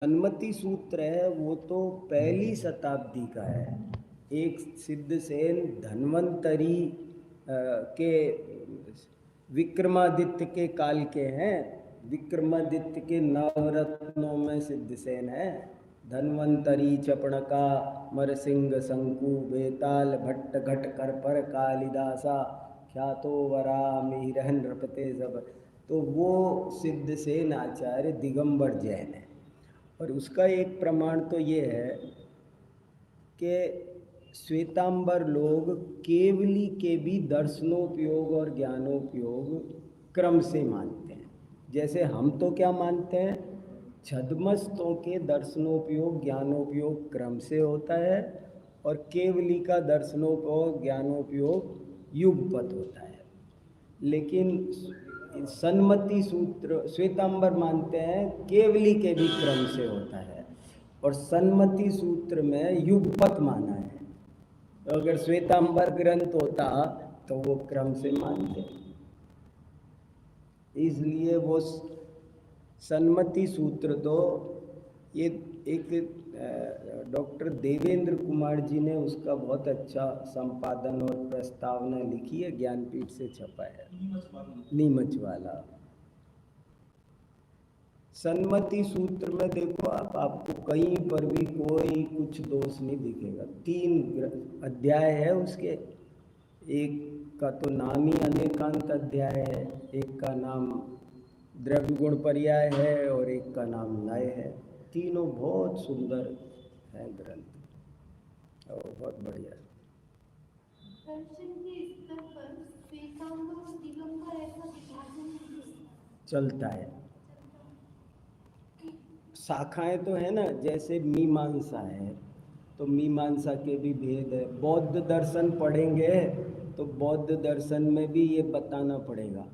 सन्मति सूत्र है वो तो पहली शताब्दी का है। एक सिद्धसेन धन्वंतरी के विक्रमादित्य के काल के हैं। विक्रमादित्य के नवरत्नों में सिद्धसेन है। धन्वंतरी चपणका मरसिंह शंकु बेताल भट्ट घट कर पर कालिदासा ख्यातो वरा मिहिरन नृपते सब। तो वो सिद्धसेन आचार्य दिगंबर जैन है। और उसका एक प्रमाण तो ये है कि श्वेतांबर लोग केवली के भी दर्शनोपयोग और ज्ञानोपयोग क्रम से मानते हैं। जैसे हम तो क्या मानते हैं, छद्मस्तों के दर्शनोपयोग ज्ञानोपयोग क्रम से होता है और केवली का दर्शनोपयोग ज्ञानोपयोग युगपत होता है। लेकिन सन्मति सूत्र श्वेतांबर मानते हैं केवली के भी क्रम से होता है और सन्मति सूत्र में युगपत माना है। तो अगर श्वेतांबर ग्रंथ होता तो वो क्रम से मानते, इसलिए वो सन्मति सूत्र तो ये एक डॉक्टर देवेंद्र कुमार जी ने उसका बहुत अच्छा संपादन और प्रस्तावना लिखी है, ज्ञानपीठ से छपा है, नीमच वाला। सन्मति सूत्र में देखो आप, आपको कहीं पर भी कोई कुछ दोष नहीं दिखेगा। 3 अध्याय है उसके, एक का तो नाम ही अनेकांत अध्याय है, एक का नाम द्रव्य गुण पर्याय है और एक का नाम नय है। तीनों बहुत सुंदर है ग्रंथ और बहुत बढ़िया। चलता है, शाखाएं तो है ना, जैसे मीमांसा है तो मीमांसा के भी भेद है। बौद्ध दर्शन पढ़ेंगे तो बौद्ध दर्शन में भी ये बताना पड़ेगा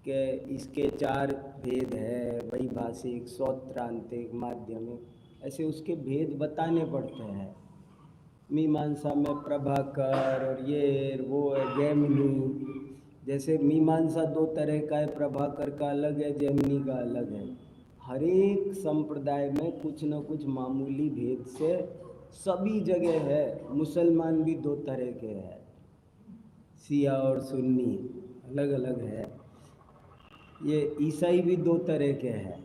कि इसके 4 भेद है, वैभाषिक सौत्रांतिक माध्यमिक, ऐसे उसके भेद बताने पड़ते हैं। मीमांसा में प्रभाकर और ये वो है जैमिनी। जैसे मीमांसा 2 तरह का है, प्रभाकर का अलग है, जैमिनी का अलग है। हर एक संप्रदाय में कुछ न कुछ मामूली भेद से सभी जगह है। मुसलमान भी 2 तरह के हैं, शिया और सुन्नी अलग अलग है। ये ईसाई भी 2 तरह के हैं।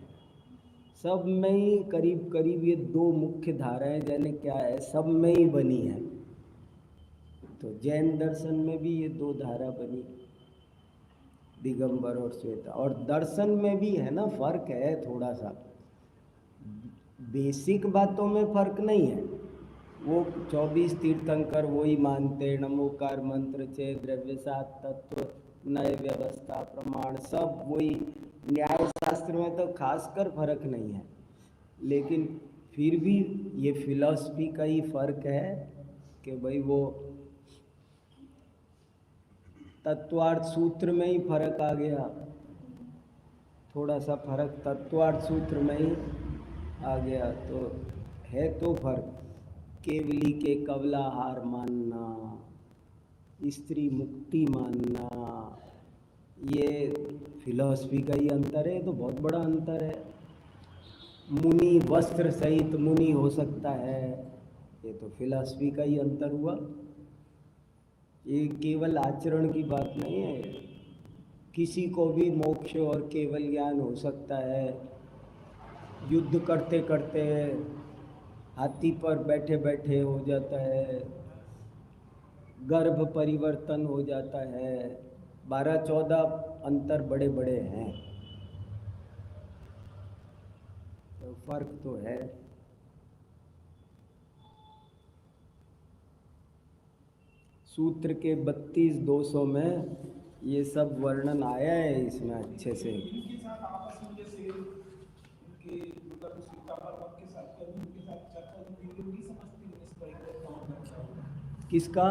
सब में ही करीब करीब ये 2 मुख्य धाराएं जाने क्या है, सब में ही बनी है। तो जैन दर्शन में भी ये 2 धारा बनी, दिगंबर और श्वेता। और दर्शन में भी है ना, फर्क है थोड़ा सा, बेसिक बातों में फर्क नहीं है। वो 24 तीर्थंकर वही मानते, नमोकार मंत्र चे द्रव्य सात तत्व नए व्यवस्था प्रमाण सब वही। न्याय शास्त्र में तो खासकर फर्क नहीं है, लेकिन फिर भी ये फिलॉसफी का ही फर्क है कि भाई वो तत्वार्थ सूत्र में ही फर्क आ गया, थोड़ा सा फर्क तत्वार्थ सूत्र में ही आ गया। तो है तो फर्क, केवली के कवलाहार मानना, स्त्री मुक्ति मानना, ये फिलॉसफी का ही अंतर है। तो बहुत बड़ा अंतर है। मुनि वस्त्र सहित मुनि हो सकता है, ये तो फिलॉसफी का ही अंतर हुआ। ये केवल आचरण की बात नहीं है। किसी को भी मोक्ष और केवल ज्ञान हो सकता है। युद्ध करते करते हाथी पर बैठे बैठे हो जाता है, गर्भ परिवर्तन हो जाता है, 12-14 अंतर बड़े बड़े हैं। तो फर्क तो है। सूत्र के 32 दोषों में ये सब वर्णन आया है इसमें अच्छे से। किसका?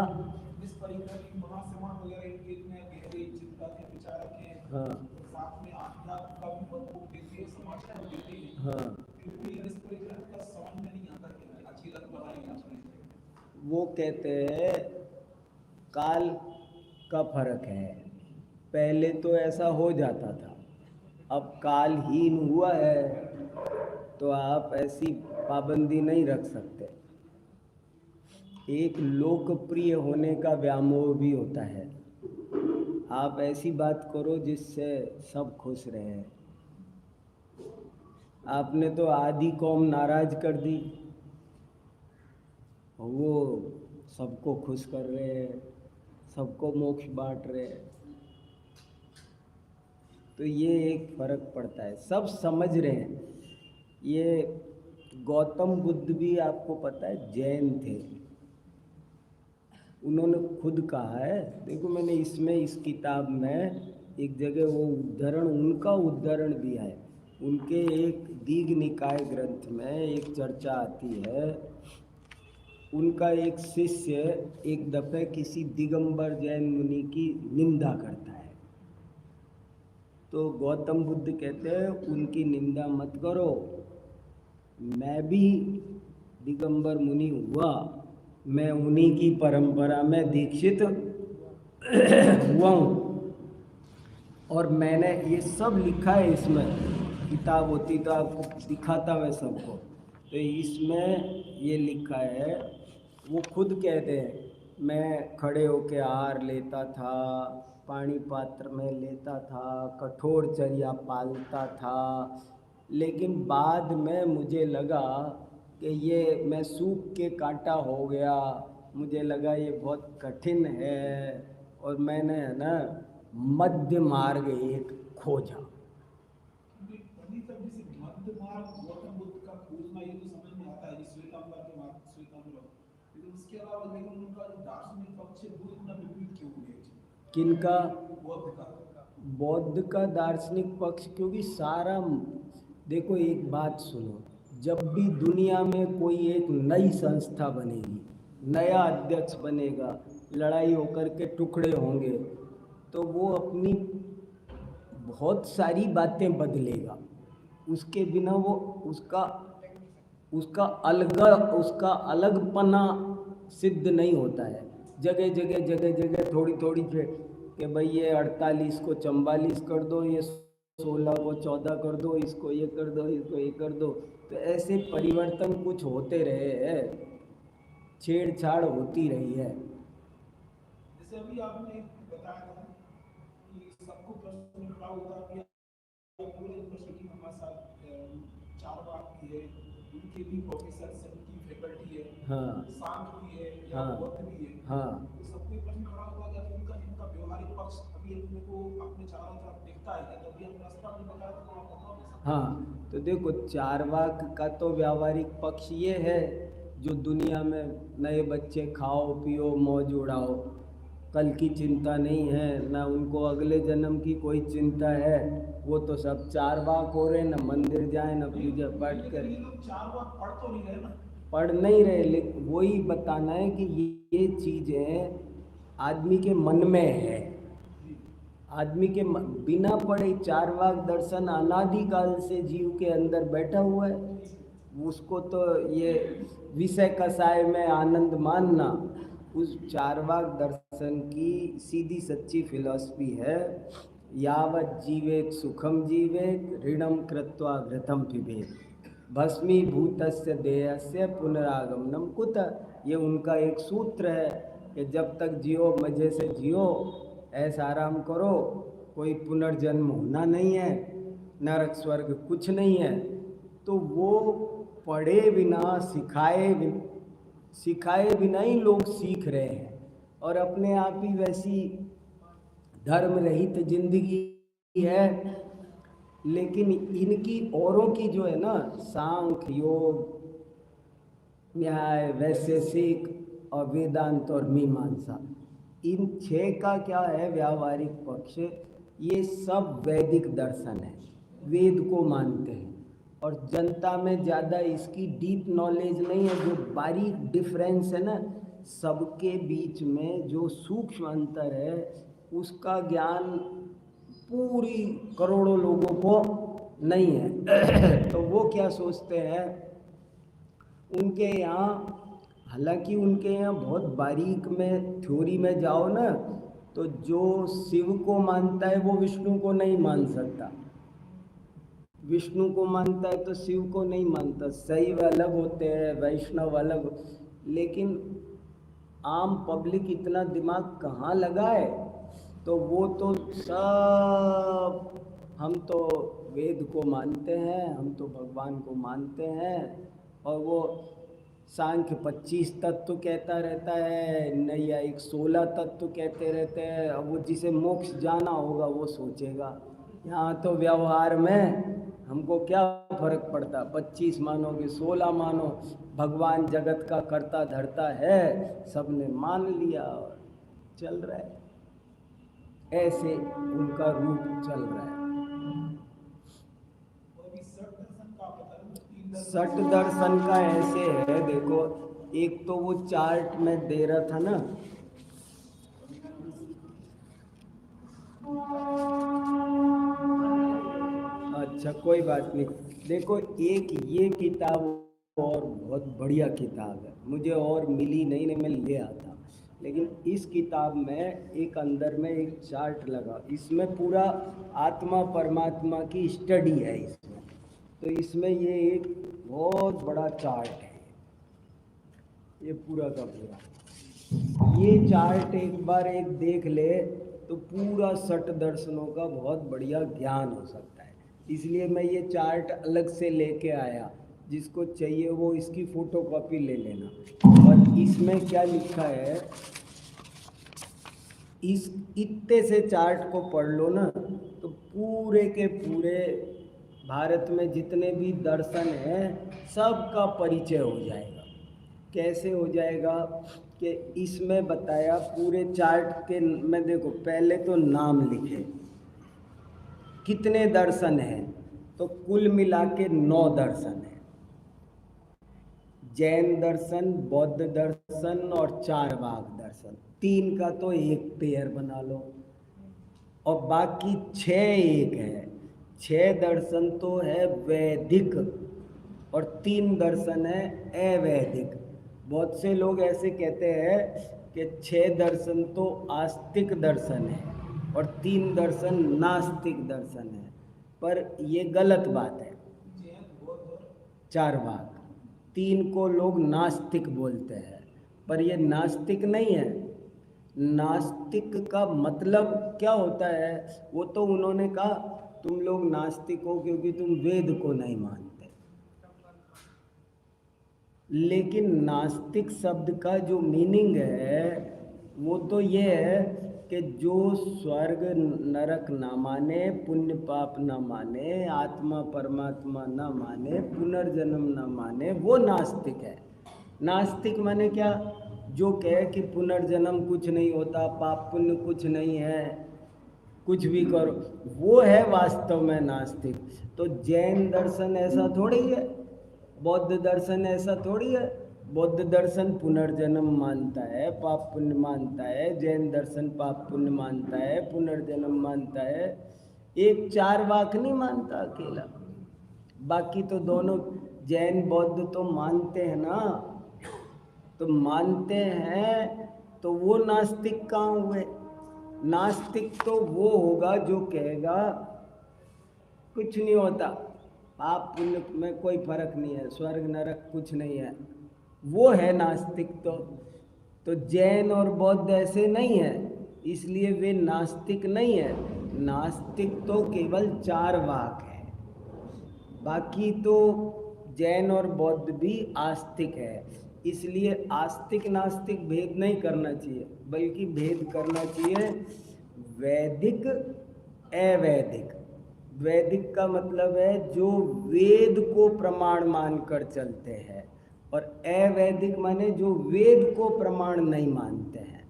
हाँ हाँ, वो कहते हैं काल का फर्क है। पहले तो ऐसा हो जाता था, अब कालहीन हुआ है तो आप ऐसी पाबंदी नहीं रख सकते। एक लोकप्रिय होने का व्यामोह भी होता है। आप ऐसी बात करो जिससे सब खुश रहे। आपने तो आधी कौम नाराज कर दी, वो सबको खुश कर रहे हैं, सबको मोक्ष बांट रहे हैं। तो ये एक फर्क पड़ता है, सब समझ रहे हैं। ये गौतम बुद्ध भी आपको पता है जैन थे। उन्होंने खुद कहा है, देखो मैंने इसमें इस किताब में एक जगह वो उद्धरण, उनका उद्धरण दिया है। उनके एक दीघ निकाय ग्रंथ में एक चर्चा आती है। उनका एक शिष्य एक दफे किसी दिगंबर जैन मुनि की निंदा करता है। तो गौतम बुद्ध कहते हैं उनकी निंदा मत करो, मैं भी दिगंबर मुनि हुआ, मैं उन्हीं की परंपरा में दीक्षित हुआ हूँ, और मैंने ये सब लिखा है। इसमें किताब होती तो आपको दिखाता मैं सबको। तो इसमें ये लिखा है, वो खुद कहते हैं मैं खड़े होके आहार लेता था, पानी पात्र में लेता था, कठोर चर्या पालता था, लेकिन बाद में मुझे लगा कि ये मैं सूख के कांटा हो गया, मुझे लगा ये बहुत कठिन है, और मैंने है ना मध्य मार्ग एक खोजा। मध्य मार्ग गौतम बुद्ध का खोजना ये तो समझ में आता है, श्वेतांबर के मार्ग श्वेतांबर, लेकिन उसके अलावा लेकिन उनका जो दार्शनिक पक्ष है वो इतना विपरीत क्यों हुए? किनका? बौद्ध का। बौद्ध का दार्शनिक पक्ष, क्योंकि सारा, देखो एक बात सुनो, जब भी दुनिया में कोई एक नई संस्था बनेगी, नया अध्यक्ष बनेगा, लड़ाई होकर के टुकड़े होंगे, तो वो अपनी बहुत सारी बातें बदलेगा। उसके बिना वो उसका अलगपना सिद्ध नहीं होता है। जगह जगह थोड़ी थोड़ी कि भाई ये 48 को 44 कर दो, ये 16 को 14 कर दो, इसको ये कर दो, इसको ये कर दो। तो ऐसे परिवर्तन कुछ होते रहे हैं, छेड़छाड़ होती रही है। जैसे अभी आपने बताया था कि सबको प्रश्न खड़ा होता है पूरे यूनिवर्सिटी में हमारे साथ 4 बात की है, उनके भी प्रोफेसर उनकी फैकल्टी है, हाँ, शांत भी है, हाँ, बौद्ध भी है, हाँ, तो सबको प्रश्न खड़ा होगा कि इनका व्यवहारिक पक्ष अभी अपने को अपने चारों तरफ दिखता है, तो अभी हम रास्ता भी बताया तो आप बताओ। हाँ, तो देखो चारवाक का तो व्यावहारिक पक्ष ये है जो दुनिया में नए बच्चे खाओ पियो मौज उड़ाओ, कल की चिंता नहीं है, ना उनको अगले जन्म की कोई चिंता है। वो तो सब चारवाक हो रहे, ना मंदिर जाए ना पूजा पाठ करें। चारवाक पढ़ तो नहीं रहे ना, पढ़ नहीं रहे, लेकिन वही बताना है कि ये चीज़ें आदमी के मन में है। आदमी के बिना पढ़े चारवाक दर्शन अनादिकाल से जीव के अंदर बैठा हुआ है। उसको तो ये विषय कसाय में आनंद मानना, उस चारवाक दर्शन की सीधी सच्ची फिलॉसफी है, यावत जीवेत सुखम जीवेत ऋणम कृत्वा घृतम पिबेत भस्मीभूतस्य देहस्य पुनरागमनम कुत। ये उनका एक सूत्र है कि जब तक जियो मज़े से जियो, ऐसा आराम करो, कोई पुनर्जन्म होना नहीं है, नरक स्वर्ग कुछ नहीं है। तो वो पढ़े बिना सिखाए बिना ही लोग सीख रहे हैं, और अपने आप ही वैसी धर्म रहित जिंदगी है। लेकिन इनकी औरों की जो है ना, सांख्य योग न्याय वैशेषिक और वेदांत और मीमांसा, इन 6 का क्या है व्यावहारिक पक्ष, ये सब वैदिक दर्शन है, वेद को मानते हैं। और जनता में ज़्यादा इसकी डीप नॉलेज नहीं है। जो बारीक डिफरेंस है ना सबके बीच में, जो सूक्ष्म अंतर है, उसका ज्ञान पूरी करोड़ों लोगों को नहीं है। तो वो क्या सोचते हैं, उनके यहाँ, हालांकि उनके यहाँ बहुत बारीक में थ्योरी में जाओ ना, तो जो शिव को मानता है वो विष्णु को नहीं मान सकता, विष्णु को मानता है तो शिव को नहीं मानता। शैव अलग होते हैं, वैष्णव अलग। लेकिन आम पब्लिक इतना दिमाग कहाँ लगाए, तो वो तो सब, हम तो वेद को मानते हैं, हम तो भगवान को मानते हैं, और वो सांख्य 25 तत्व कहता रहता है, नैयायिक 16 तत्व कहते रहते हैं। अब वो जिसे मोक्ष जाना होगा वो सोचेगा। यहाँ तो व्यवहार में हमको क्या फर्क पड़ता, 25 मानो कि 16 मानो, भगवान जगत का करता धरता है, सबने मान लिया और चल रहा है। ऐसे उनका रूप चल रहा है। सठ दर्शन का ऐसे है, देखो, एक तो वो चार्ट में दे रहा था ना, अच्छा कोई बात नहीं। देखो, एक ये किताब और बहुत बढ़िया किताब है, मुझे और मिली नहीं मैं ले आता। लेकिन इस किताब में एक अंदर में एक चार्ट लगा, इसमें पूरा आत्मा परमात्मा की स्टडी है इसमें। तो इसमें ये एक बहुत बड़ा चार्ट है, ये पूरा का पूरा। ये चार्ट एक बार एक देख ले तो पूरा 60 दर्शनों का बहुत बढ़िया ज्ञान हो सकता है। इसलिए मैं ये चार्ट अलग से लेके आया, जिसको चाहिए वो इसकी फोटोकॉपी ले लेना। और इसमें क्या लिखा है, इस इतने से चार्ट को पढ़ लो ना, तो पूरे के पूरे भारत में जितने भी दर्शन हैं सबका परिचय हो जाएगा। कैसे हो जाएगा कि इसमें बताया पूरे चार्ट के में, देखो पहले तो नाम लिखे, कितने दर्शन हैं, तो कुल मिला के 9 दर्शन हैं। जैन दर्शन, बौद्ध दर्शन और चारवाक दर्शन, 3 का तो एक पेयर बना लो, और बाकी 6 एक है। 6 दर्शन तो है वैदिक और 3 दर्शन है अवैदिक। बहुत से लोग ऐसे कहते हैं कि 6 दर्शन तो आस्तिक दर्शन है और 3 दर्शन नास्तिक दर्शन है, पर ये गलत बात है। चारवाक, 3 को लोग नास्तिक बोलते हैं, पर ये नास्तिक नहीं है। नास्तिक का मतलब क्या होता है, वो तो उन्होंने कहा तुम लोग नास्तिक हो क्योंकि तुम वेद को नहीं मानते। लेकिन नास्तिक शब्द का जो मीनिंग है वो तो ये है कि जो स्वर्ग नरक ना माने, पुण्य पाप ना माने, आत्मा परमात्मा ना माने, पुनर्जन्म ना माने, वो नास्तिक है। नास्तिक माने क्या, जो कहे कि पुनर्जन्म कुछ नहीं होता, पाप पुण्य कुछ नहीं है, कुछ भी करो, वो है वास्तव में नास्तिक। तो जैन दर्शन ऐसा थोड़ी है, बौद्ध दर्शन ऐसा थोड़ी है। बौद्ध दर्शन पुनर्जन्म मानता है, पाप पुण्य मानता है। जैन दर्शन पाप पुण्य मानता है, पुनर्जन्म मानता है। एक चारवाक नहीं मानता अकेला, बाकी तो दोनों जैन बौद्ध तो मानते हैं ना। तो मानते हैं तो वो नास्तिक कहाँ हुए? नास्तिक तो वो होगा जो कहेगा कुछ नहीं होता, पाप पुण्य में कोई फर्क नहीं है, स्वर्ग नरक कुछ नहीं है, वो है नास्तिक। तो जैन और बौद्ध ऐसे नहीं है, इसलिए वे नास्तिक नहीं है। नास्तिक तो केवल चारवाक है, बाकी तो जैन और बौद्ध भी आस्तिक है। इसलिए आस्तिक नास्तिक भेद नहीं करना चाहिए, बल्कि भेद करना चाहिए वैदिक अवैदिक। वैदिक का मतलब है जो वेद को प्रमाण मानकर चलते हैं, और अवैदिक माने जो वेद को प्रमाण नहीं मानते हैं।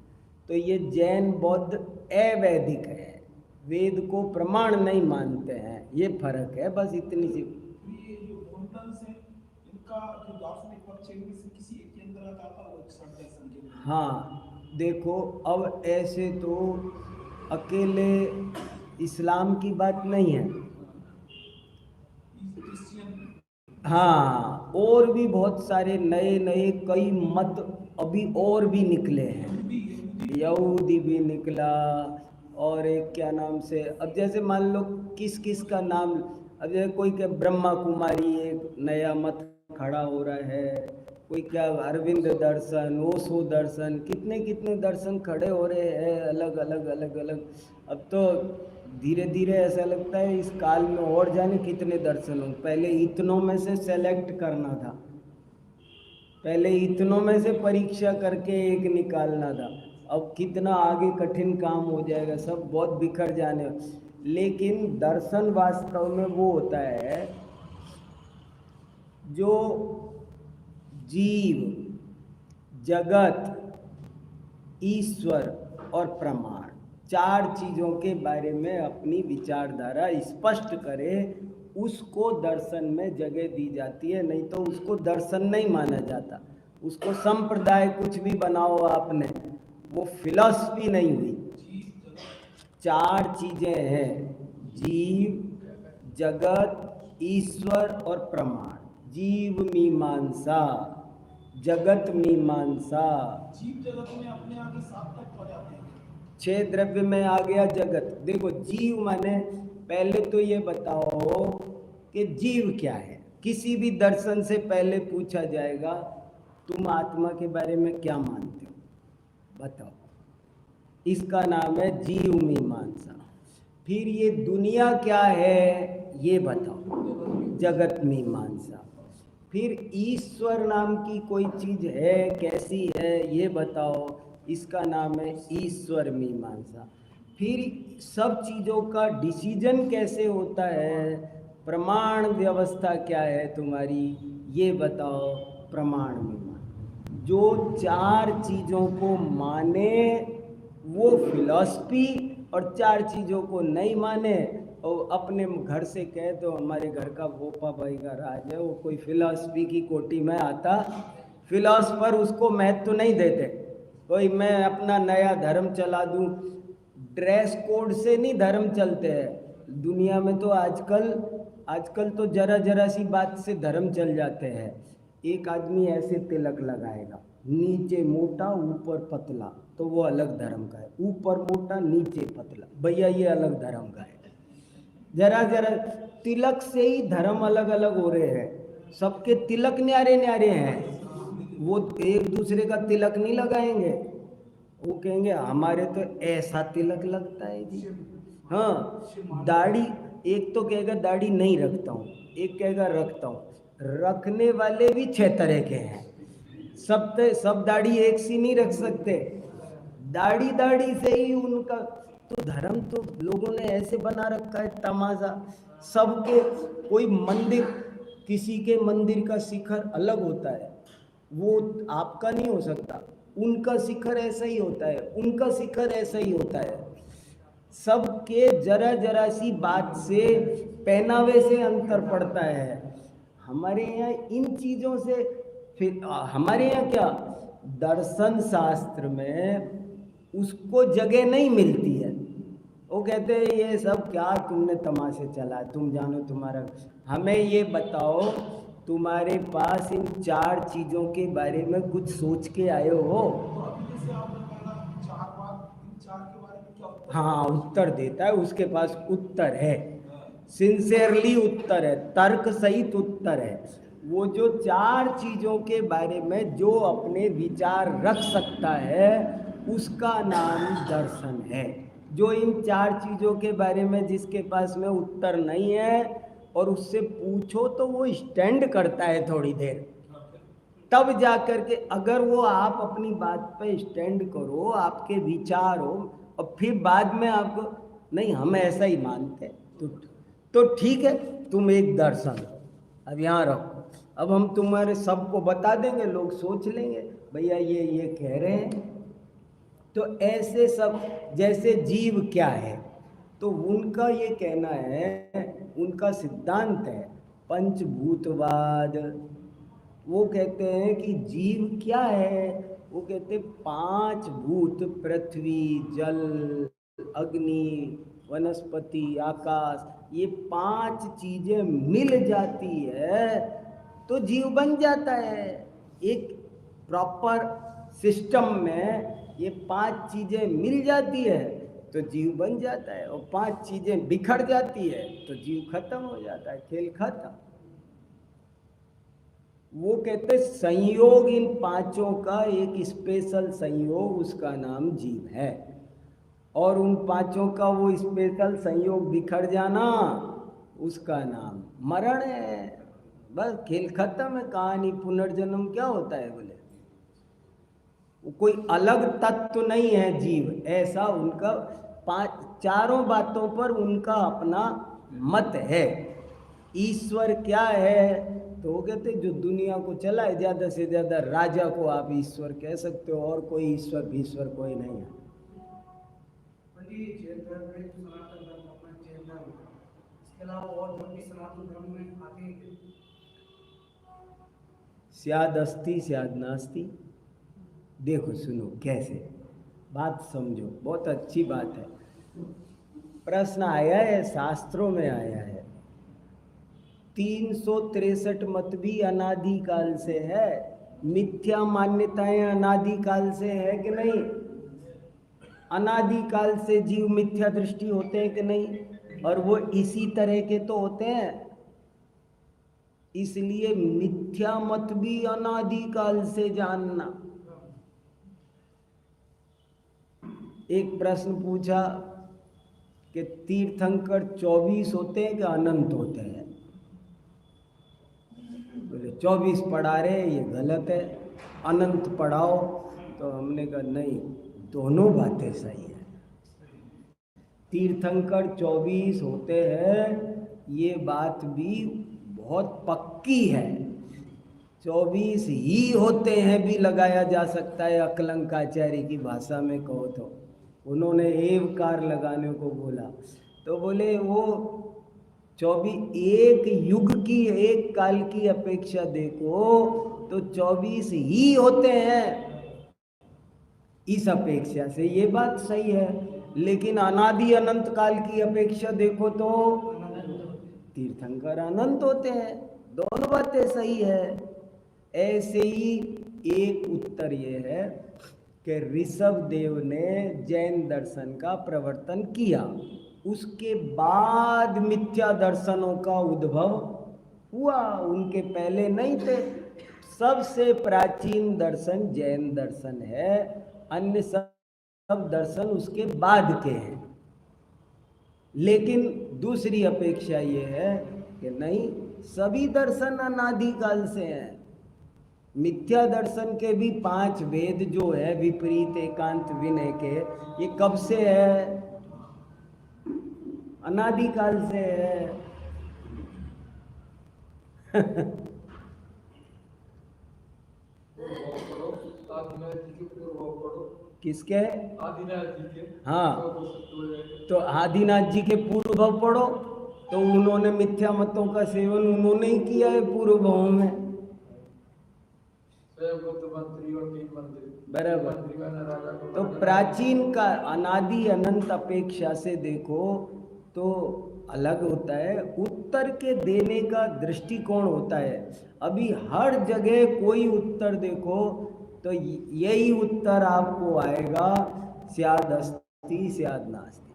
तो ये जैन बौद्ध अवैदिक है, वेद को प्रमाण नहीं मानते हैं, ये फर्क है, बस इतनी सी। ये जो मोन्टन्स है, इनका जो दार्शनिक पक्ष है, इनमें से किसी एक के अंदर आता है वो सठ दर्शन के अंदर। हाँ देखो, अब ऐसे तो अकेले इस्लाम की बात नहीं है, हाँ, और भी बहुत सारे नए नए कई मत अभी और भी निकले हैं। यहूदी भी निकला, और एक क्या नाम से, अब जैसे मान लो किस किस का नाम, अब जैसे कोई क्या ब्रह्मा कुमारी एक नया मत खड़ा हो रहा है, कोई क्या अरविंद दर्शन, ओशो दर्शन, कितने कितने दर्शन खड़े हो रहे हैं अलग अलग अलग अलग। अब तो धीरे धीरे ऐसा लगता है इस काल में और जाने कितने दर्शन हो। पहले इतनों में से सेलेक्ट करना था, पहले इतनों में से परीक्षा करके एक निकालना था। अब कितना आगे कठिन काम हो जाएगा, सब बहुत बिखर जाने। लेकिन दर्शन वास्तव में वो होता है जो जीव, जगत, ईश्वर और प्रमाण, चार चीज़ों के बारे में अपनी विचारधारा स्पष्ट करे, उसको दर्शन में जगह दी जाती है। नहीं तो उसको दर्शन नहीं माना जाता। उसको संप्रदाय कुछ भी बनाओ आपने, वो फिलॉसफी नहीं हुई। चार चीज़ें हैं, जीव, जगत, ईश्वर और प्रमाण। जीव मीमांसा, जगत मीमांसा। जीव जगत में अपने आगे सात तक पड़ जाते हैं। 6 द्रव्य में आ गया जगत। देखो जीव माने, पहले तो ये बताओ कि जीव क्या है। किसी भी दर्शन से पहले पूछा जाएगा तुम आत्मा के बारे में क्या मानते हो, बताओ। इसका नाम है जीव मीमांसा। फिर ये दुनिया क्या है ये बताओ, जगत मीमांसा। फिर ईश्वर नाम की कोई चीज़ है, कैसी है ये बताओ, इसका नाम है ईश्वर मीमांसा। फिर सब चीज़ों का डिसीजन कैसे होता है, प्रमाण व्यवस्था क्या है तुम्हारी, ये बताओ, प्रमाण मीमांसा। जो चार चीज़ों को माने वो फिलॉसफी, और चार चीज़ों को नहीं माने और अपने घर से कहे तो हमारे घर का भोपा भाई का राज है, वो कोई फिलॉसफी की कोटि में आता। फिलॉसफर उसको महत्व तो नहीं देते। कोई मैं अपना नया धर्म चला दूं, ड्रेस कोड से नहीं धर्म चलते हैं दुनिया में। तो आजकल तो जरा जरा सी बात से धर्म चल जाते हैं। एक आदमी ऐसे तिलक लगाएगा, नीचे मोटा ऊपर पतला, तो वो अलग धर्म का है। ऊपर मोटा नीचे पतला, भैया ये अलग धर्म का है। जरा जरा तिलक से ही धर्म अलग अलग हो रहे हैं। सबके तिलक न्यारे न्यारे हैं, वो एक दूसरे का तिलक नहीं लगाएंगे। वो कहेंगे हमारे तो ऐसा तिलक लगता है जी। हाँ, दाढ़ी, एक तो कहेगा दाढ़ी नहीं रखता हूँ, एक कहेगा रखता हूँ। रखने वाले भी 6 तरह के हैं। सब दाढ़ी एक सी नहीं रख सकते। दाढ़ी से ही उनका तो धर्म तो लोगों ने ऐसे बना रखा है तमाशा। सबके कोई मंदिर, किसी के मंदिर का शिखर अलग होता है, वो आपका नहीं हो सकता। उनका शिखर ऐसा ही होता है, उनका शिखर ऐसा ही होता है। सबके जरा जरा सी बात से, पहनावे से अंतर पड़ता है। हमारे यहाँ इन चीज़ों से, फिर हमारे यहाँ क्या, दर्शन शास्त्र में उसको जगह नहीं मिलती है। वो कहते हैं ये सब क्या तुमने तमाशे चला, तुम जानो तुम्हारा। हमें ये बताओ तुम्हारे पास इन चार चीज़ों के बारे में कुछ सोच के आए हो? तो अभी जैसे आपने कहा चार बात, इन चार के बारे में क्या उत्तर? हाँ, उत्तर देता है, उसके पास उत्तर है, सिंसियरली उत्तर है, तर्क सहित उत्तर है। वो जो चार चीज़ों के बारे में जो अपने विचार रख सकता है उसका नाम दर्शन है। जो इन चार चीज़ों के बारे में जिसके पास में उत्तर नहीं है और उससे पूछो तो वो स्टैंड करता है थोड़ी देर, तब जा कर के, अगर वो आप अपनी बात पे स्टैंड करो, आपके विचार हो, और फिर बाद में आपको नहीं हम ऐसा ही मानते हैं, तो ठीक है, तुम एक दर्शन अब यहाँ रखो। अब हम तुम्हारे सबको बता देंगे, लोग सोच लेंगे भैया ये कह रहे हैं। तो ऐसे सब, जैसे जीव क्या है, तो उनका ये कहना है, उनका सिद्धांत है पंचभूतवाद। वो कहते हैं कि जीव क्या है, वो कहते हैं 5 भूत, पृथ्वी, जल, अग्नि, वनस्पति, आकाश, ये 5 चीज़ें मिल जाती है तो जीव बन जाता है। एक प्रॉपर सिस्टम में ये 5 चीज़ें मिल जाती है तो जीव बन जाता है, और 5 चीजें बिखर जाती है तो जीव खत्म हो जाता है, खेल खत्म। वो कहते संयोग इन 5 का एक स्पेशल संयोग, उसका नाम जीव है। और उन 5 का वो स्पेशल संयोग बिखर जाना, उसका नाम मरण है। बस खेल खत्म है, कहानी। पुनर्जन्म क्या होता है बोले, वो कोई अलग तत्व नहीं है जीव, ऐसा उनका 4 बातों पर उनका अपना मत है। ईश्वर क्या है, तो वो कहते जो दुनिया को चलाए, ज्यादा से ज्यादा राजा को आप ईश्वर कह सकते हो, और कोई ईश्वर कोई नहीं है। सनातन धर्म अपना जैन धर्म, इसके अलावा और धर्म भी सनातन धर्म में आते हैं? स्याद अस्ति स्याद नास्ति। देखो सुनो कैसे, बात समझो, बहुत अच्छी बात है। प्रश्न आया है, शास्त्रों में आया है। 363 मत भी अनादिकाल से है, मिथ्या मान्यताएं अनादिकाल से है कि नहीं? अनादिकाल से जीव मिथ्या दृष्टि होते हैं कि नहीं? और वो इसी तरह के तो होते हैं, इसलिए मिथ्या मत भी अनादिकाल से जानना। एक प्रश्न पूछा कि तीर्थंकर 24 होते हैं कि अनंत होते हैं? बोले 24 पढ़ा रहे, ये गलत है, अनंत पढ़ाओ। तो हमने कहा नहीं, दोनों बातें सही है। तीर्थंकर 24 होते हैं, ये बात भी बहुत पक्की है। 24 ही होते हैं भी लगाया जा सकता है, अकलंकाचार्य की भाषा में कहो तो। उन्होंने एवकार लगाने को बोला, तो बोले वो 24 एक युग की, एक काल की अपेक्षा देखो तो 24 ही होते हैं, इस अपेक्षा से ये बात सही है। लेकिन अनादि अनंत काल की अपेक्षा देखो तो तीर्थंकर अनंत होते हैं। दोनों बातें सही है। ऐसे ही एक उत्तर ये है कि ऋषभ देव ने जैन दर्शन का प्रवर्तन किया, उसके बाद मिथ्या दर्शनों का उद्भव हुआ, उनके पहले नहीं थे। सबसे प्राचीन दर्शन जैन दर्शन है, अन्य सब दर्शन उसके बाद के हैं। लेकिन दूसरी अपेक्षा ये है कि नहीं, सभी दर्शन अनादिकाल से हैं। मिथ्या दर्शन के भी 5 वेद जो है, विपरीत एकांत विनय के, ये कब से है? अनादिकाल से है। किसके? आदिनाथ जी के। हाँ, तो आदिनाथ जी के पूर्व भव पढ़ो, तो उन्होंने मिथ्या मतों का सेवन उन्होंने ही किया है पूर्व भव में, बराबर। तो प्राचीन का अनादि अनंत अपेक्षा से देखो तो अलग होता है, उत्तर के देने का दृष्टिकोण होता है। अभी हर जगह कोई उत्तर देखो तो यही उत्तर आपको आएगा, स्याद अस्ति स्याद नास्ति।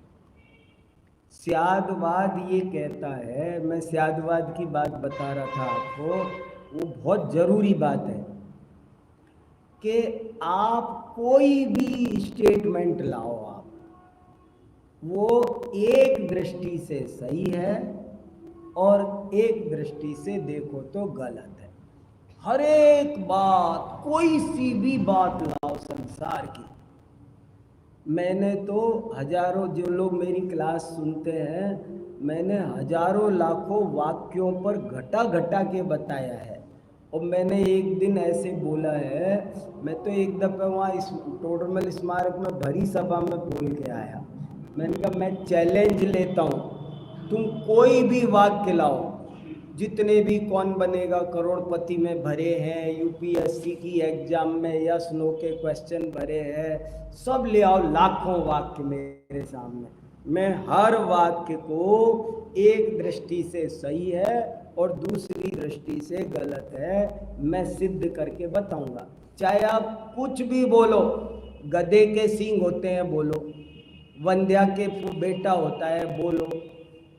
स्यादवाद ये कहता है, मैं स्यादवाद की बात बता रहा था आपको, वो बहुत जरूरी बात है कि आप कोई भी स्टेटमेंट लाओ, आप वो एक दृष्टि से सही है और एक दृष्टि से देखो तो गलत है। हर एक बात, कोई सी भी बात लाओ संसार की, मैंने तो हजारों, जो लोग मेरी क्लास सुनते हैं, मैंने हजारों लाखों वाक्यों पर घटा घटा के बताया है। और मैंने एक दिन ऐसे बोला है, मैं तो एक दफ़ा वहाँ इस टोडरमल स्मारक में भरी सभा में बोल के आया, मैंने कहा मैं चैलेंज लेता हूँ, तुम कोई भी वाक्य लाओ, जितने भी कौन बनेगा करोड़पति में भरे हैं, यूपीएससी की एग्जाम में यस नो के क्वेश्चन भरे हैं, सब ले आओ, लाखों वाक्य मेरे सामने, मैं हर वाक्य को एक दृष्टि से सही है और दूसरी दृष्टि से गलत है मैं सिद्ध करके बताऊंगा। चाहे आप कुछ भी बोलो, गधे के सींग होते हैं बोलो, वंध्या के बेटा होता है, बोलो,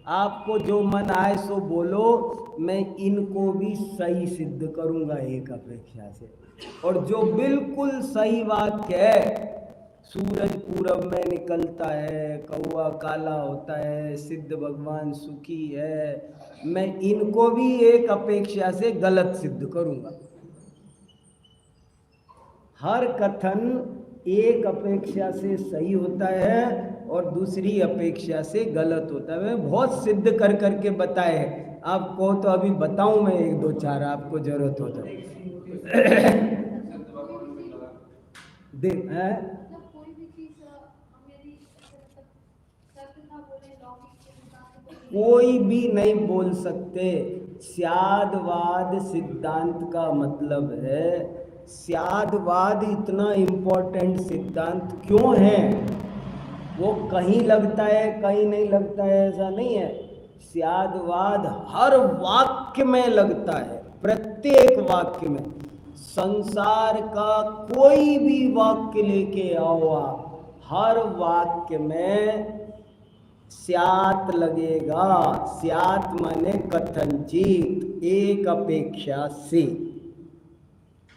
आपको जो मन आए सो बोलो, मैं इनको भी सही सिद्ध करूंगा एक अपेक्षा से। और जो बिल्कुल सही वाक्य है, सूरज पूरब में निकलता है, कौवा काला होता है, सिद्ध भगवान सुखी है, मैं इनको भी एक अपेक्षा से गलत सिद्ध करूंगा। हर कथन एक अपेक्षा से सही होता है और दूसरी अपेक्षा से गलत होता है। मैं बहुत सिद्ध कर करके बताए, आपको तो अभी बताऊं मैं एक दो चार, आपको जरूरत हो तो देख है। कोई भी नहीं बोल सकते। स्यादवाद सिद्धांत का मतलब है, स्यादवाद इतना इम्पोर्टेंट सिद्धांत क्यों है? वो कहीं लगता है कहीं नहीं लगता है, ऐसा नहीं है। स्यादवाद हर वाक्य में लगता है, प्रत्येक वाक्य में। संसार का कोई भी वाक्य लेके आओ आप, हर वाक्य में स्यात लगेगा। स्यात माने कथनचित, एक अपेक्षा से,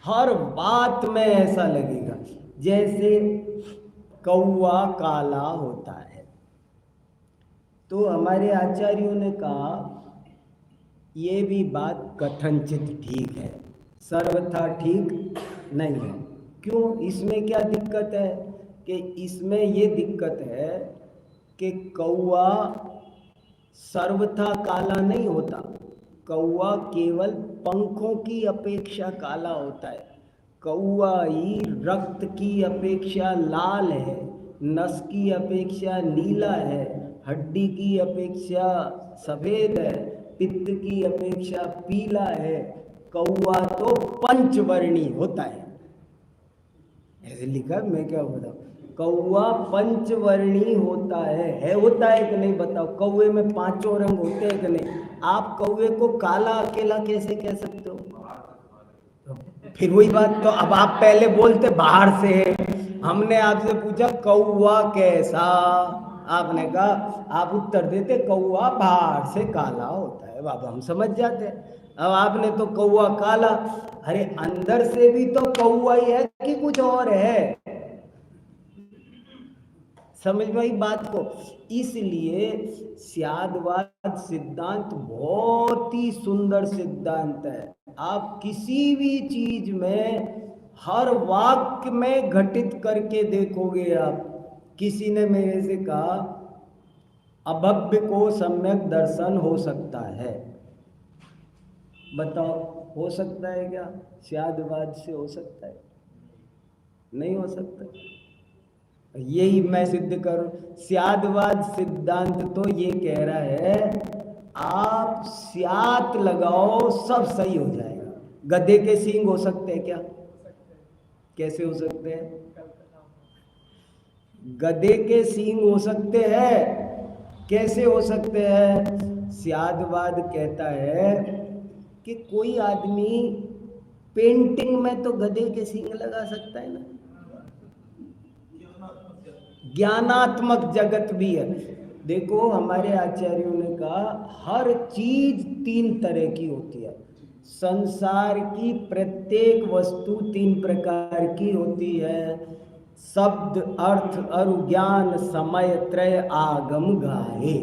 हर बात में ऐसा लगेगा। जैसे कौवा काला होता है, तो हमारे आचार्यों ने कहा ये भी बात कथनचित ठीक है, सर्वथा ठीक नहीं है। क्यों? इसमें क्या दिक्कत है? कि इसमें ये दिक्कत है कि कौवा सर्वथा काला नहीं होता। कौवा केवल पंखों की अपेक्षा काला होता है। कौवा ही रक्त की अपेक्षा लाल है, नस की अपेक्षा नीला है, हड्डी की अपेक्षा सफ़ेद है, पित्त की अपेक्षा पीला है। कौवा तो पंचवर्णी होता है, ऐसे लिखा, मैं क्या बताऊँ। कौवा पंचवर्णी होता है होता है कि नहीं बताओ? कौवे में पांचों रंग होते हैं कि नहीं? आप कौवे को काला अकेला कैसे कह सकते हो? फिर वही बात, तो अब आप पहले बोलते बाहर से, हमने आपसे पूछा कौवा कैसा, आपने कहा, आप उत्तर देते कौवा बाहर से काला होता है, अब हम समझ जाते। अब आपने तो कौवा काला, अरे अंदर से भी तो कौवा ही है कि कुछ और है? समझ में आई बात को? इसलिए स्यादवाद सिद्धांत बहुत ही सुंदर सिद्धांत है। आप किसी भी चीज में हर वाक्य में घटित करके देखोगे आप। किसी ने मेरे से कहा अभव्य को सम्यक दर्शन हो सकता है, बताओ हो सकता है क्या? स्यादवाद से हो सकता है? नहीं हो सकता। यही मैं सिद्ध करूं। स्यादवाद सिद्धांत तो ये कह रहा है आप स्यात लगाओ सब सही हो जाएगा। गधे के सींग हो सकते हैं क्या? कैसे हो सकते हैं? गधे के सींग हो सकते हैं, कैसे हो सकते हैं? स्यादवाद कहता है कि कोई आदमी पेंटिंग में तो गधे के सींग लगा सकता है ना। ज्ञानात्मक जगत भी है। देखो हमारे आचार्यों ने कहा हर चीज तीन तरह की होती है। संसार की प्रत्येक वस्तु तीन प्रकार की होती है, शब्द अर्थ और ज्ञान समय त्रय आगम गाहे।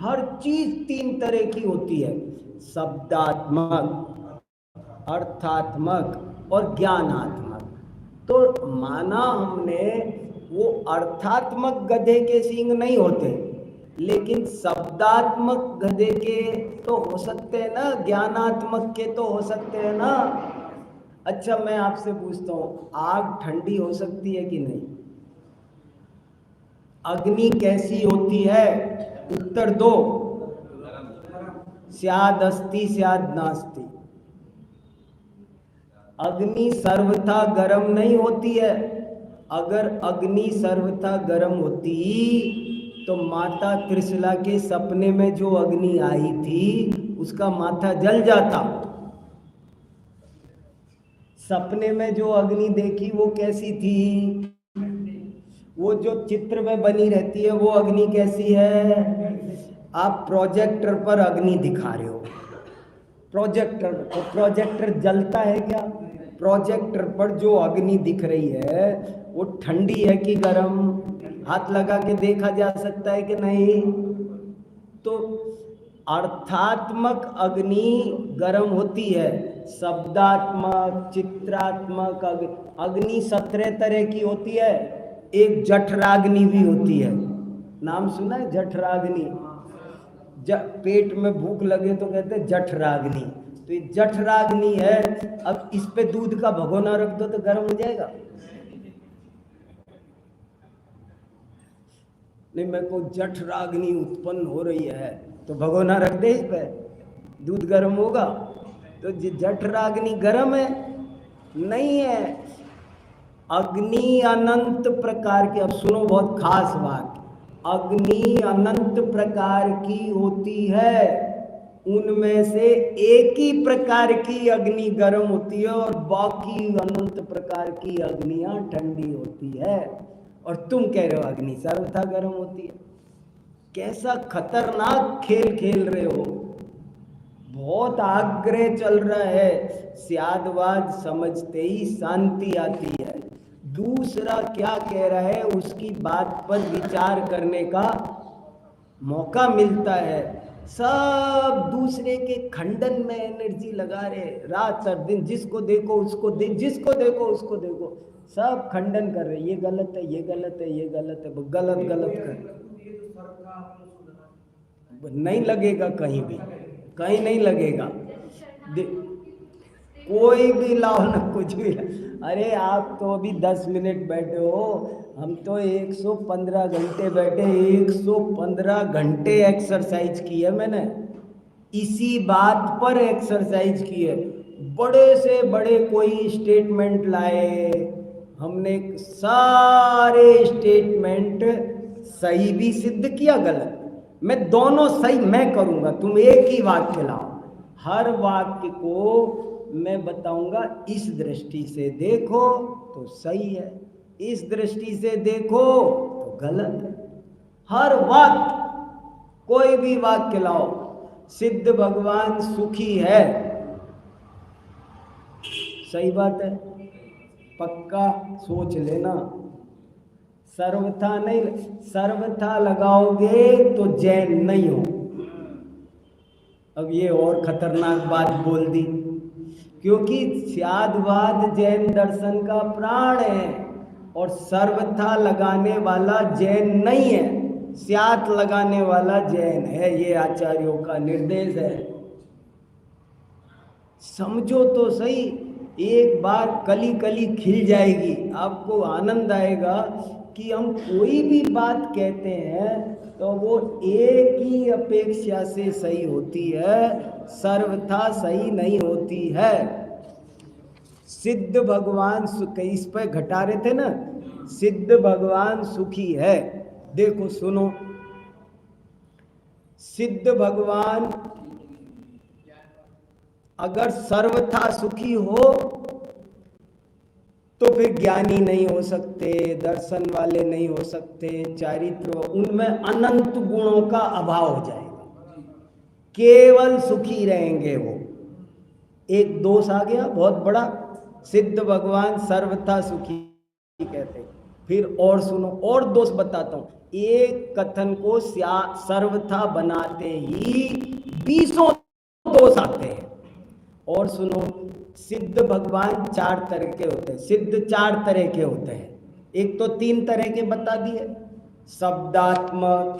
हर चीज तीन तरह की होती है, शब्दात्मक, अर्थात्मक और ज्ञानात्मक। तो माना हमने वो अर्थात्मक गधे के सींग नहीं होते, लेकिन शब्दात्मक गधे के तो हो सकते हैं ना, ज्ञानात्मक के तो हो सकते हैं ना। अच्छा मैं आपसे पूछता हूँ, आग ठंडी हो सकती है कि नहीं? अग्नि कैसी होती है? उत्तर दो। स्याद अस्ति स्याद नास्ति। अग्नि सर्वथा गर्म नहीं होती है। अगर अग्नि सर्वथा गर्म होती तो माता त्रिशला के सपने में जो अग्नि आई थी उसका माथा जल जाता। सपने में जो अग्नि देखी वो कैसी थी? वो जो चित्र में बनी रहती है वो अग्नि कैसी है? आप प्रोजेक्टर पर अग्नि दिखा रहे हो, प्रोजेक्टर, तो प्रोजेक्टर जलता है क्या? प्रोजेक्टर पर जो अग्नि दिख रही है वो ठंडी है कि गर्म? हाथ लगा के देखा जा सकता है कि नहीं? तो अर्थात्मक अग्नि गर्म होती है, शब्दात्मक, चित्रात्मक अग्नि 17 तरह की होती है। एक जठराग्नि भी होती है, नाम सुना है जठराग्नि? पेट में भूख लगे तो कहते हैं जठराग्नि, तो ये जठराग्नि है। अब इस पे दूध का भगोना रख दो तो गर्म हो जाएगा? नहीं, मेरे को जठराग्नि उत्पन्न हो रही है तो भगोना रख दे इस पे, दूध गर्म होगा? तो जठराग्नि गर्म है? नहीं है। अग्नि अनंत प्रकार की, अब सुनो बहुत खास बात, अग्नि अनंत प्रकार की होती है, उनमें से एक ही प्रकार की अग्नि गर्म होती है और बाकी अनंत प्रकार की अग्नियां ठंडी होती है। और तुम कह रहे हो अग्नि सर्वथा गर्म होती है? कैसा खतरनाक खेल खेल रहे हो। बहुत आग्रह चल रहा है, स्यादवाद समझते ही शांति आती है। दूसरा क्या कह रहा है उसकी बात पर विचार करने का मौका मिलता है। सब दूसरे के खंडन में एनर्जी लगा रहे, रात और दिन, जिसको देखो उसको जिसको देखो उसको देखो, सब खंडन कर रहे, ये गलत है, ये गलत है, ये गलत है, गलत गलत कर। नहीं लगेगा कहीं भी, कहीं नहीं लगेगा, कोई भी लाओ ना, कुछ भी। अरे आप तो अभी 10 मिनट बैठे हो, हम तो 115 घंटे बैठे, 115 घंटे एक्सरसाइज की है मैंने, इसी बात पर एक्सरसाइज की है। बड़े से बड़े कोई स्टेटमेंट लाए, हमने सारे स्टेटमेंट सही भी सिद्ध किया, गलत, मैं दोनों सही मैं करूंगा, तुम एक ही वाक्य लाओ, हर वाक्य को मैं बताऊंगा इस दृष्टि से देखो तो सही है, इस दृष्टि से देखो तो गलत है। हर वाक्य, कोई भी वाक्य लाओ, सिद्ध भगवान सुखी है, सही बात है, पक्का सोच लेना। सर्वथा नहीं, सर्वथा लगाओगे तो जैन नहीं हो। अब ये और खतरनाक बात बोल दी, क्योंकि स्यादवाद जैन दर्शन का प्राण है और सर्वथा लगाने वाला जैन नहीं है, स्यात लगाने वाला जैन है, ये आचार्यों का निर्देश है। समझो तो सही, एक बार कली कली खिल जाएगी, आपको आनंद आएगा कि हम कोई भी बात कहते हैं तो वो एक ही अपेक्षा से सही होती है, सर्वथा सही नहीं होती है। सिद्ध भगवान इस पर घटा रहे थे ना, सिद्ध भगवान सुखी है। देखो सुनो, सिद्ध भगवान अगर सर्वथा सुखी हो तो फिर ज्ञानी नहीं हो सकते, दर्शन वाले नहीं हो सकते, चारित्र, उनमें अनंत गुणों का अभाव हो जाएगा, केवल सुखी रहेंगे वो। एक दोष आ गया बहुत बड़ा, सिद्ध भगवान सर्वथा सुखी कहते हैं। फिर और सुनो, और दोष बताता हूं, एक कथन को सर्वथा बनाते ही 20 दोष आते हैं। और सुनो, सिद्ध भगवान 4 तरह के होते हैं, सिद्ध 4 तरह के होते हैं। एक तो 3 तरह के बता दिए, शब्दात्मक,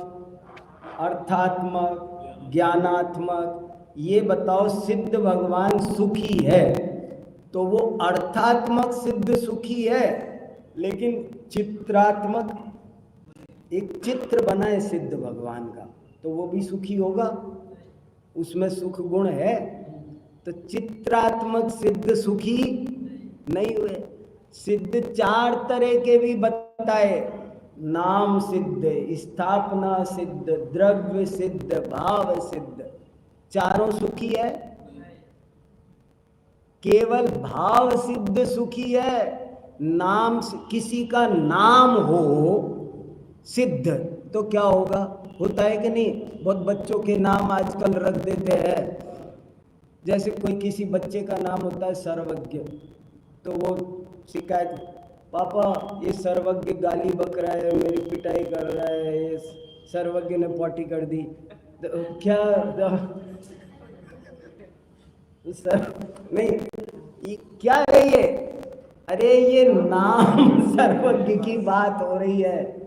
अर्थात्मक, ज्ञानात्मक। ये बताओ सिद्ध भगवान सुखी है तो वो अर्थात्मक सिद्ध सुखी है, लेकिन चित्रात्मक, एक चित्र बनाए सिद्ध भगवान का तो वो भी सुखी होगा, उसमें सुख गुण है। तो चित्रात्मक सिद्ध सुखी नहीं हुए। सिद्ध 4 तरह के भी बताए, नाम सिद्ध, स्थापना सिद्ध, द्रव्य सिद्ध, भाव सिद्ध, चारों सुखी है। केवल भाव सिद्ध सुखी है, नाम किसी का नाम हो सिद्ध तो क्या होगा, होता है कि नहीं? बहुत बच्चों के नाम आजकल रख देते हैं। जैसे कोई किसी बच्चे का नाम होता है सर्वज्ञ, तो वो शिकायत, पापा ये सर्वज्ञ गाली बक रहा है, मेरी पिटाई कर रहा है, ये सर्वज्ञ ने पॉटी कर दी। तो क्या नहीं, ये क्या है ये? अरे ये नाम सर्वज्ञ की बात हो रही है।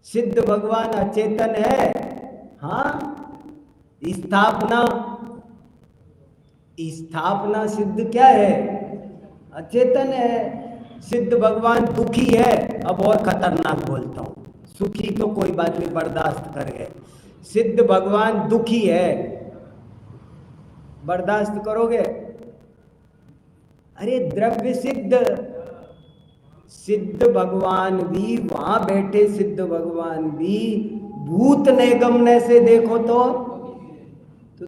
सिद्ध भगवान अचेतन है, हाँ। स्थापना सिद्ध क्या है? अचेतन है। सिद्ध भगवान दुखी है, अब और खतरनाक बोलता हूं, सुखी तो कोई बात नहीं, बर्दाश्त कर गए। सिद्ध भगवान दुखी है, बर्दाश्त करोगे? अरे द्रव्य सिद्ध भगवान भी, वहां बैठे सिद्ध भगवान भी भूत निगमने से देखो तो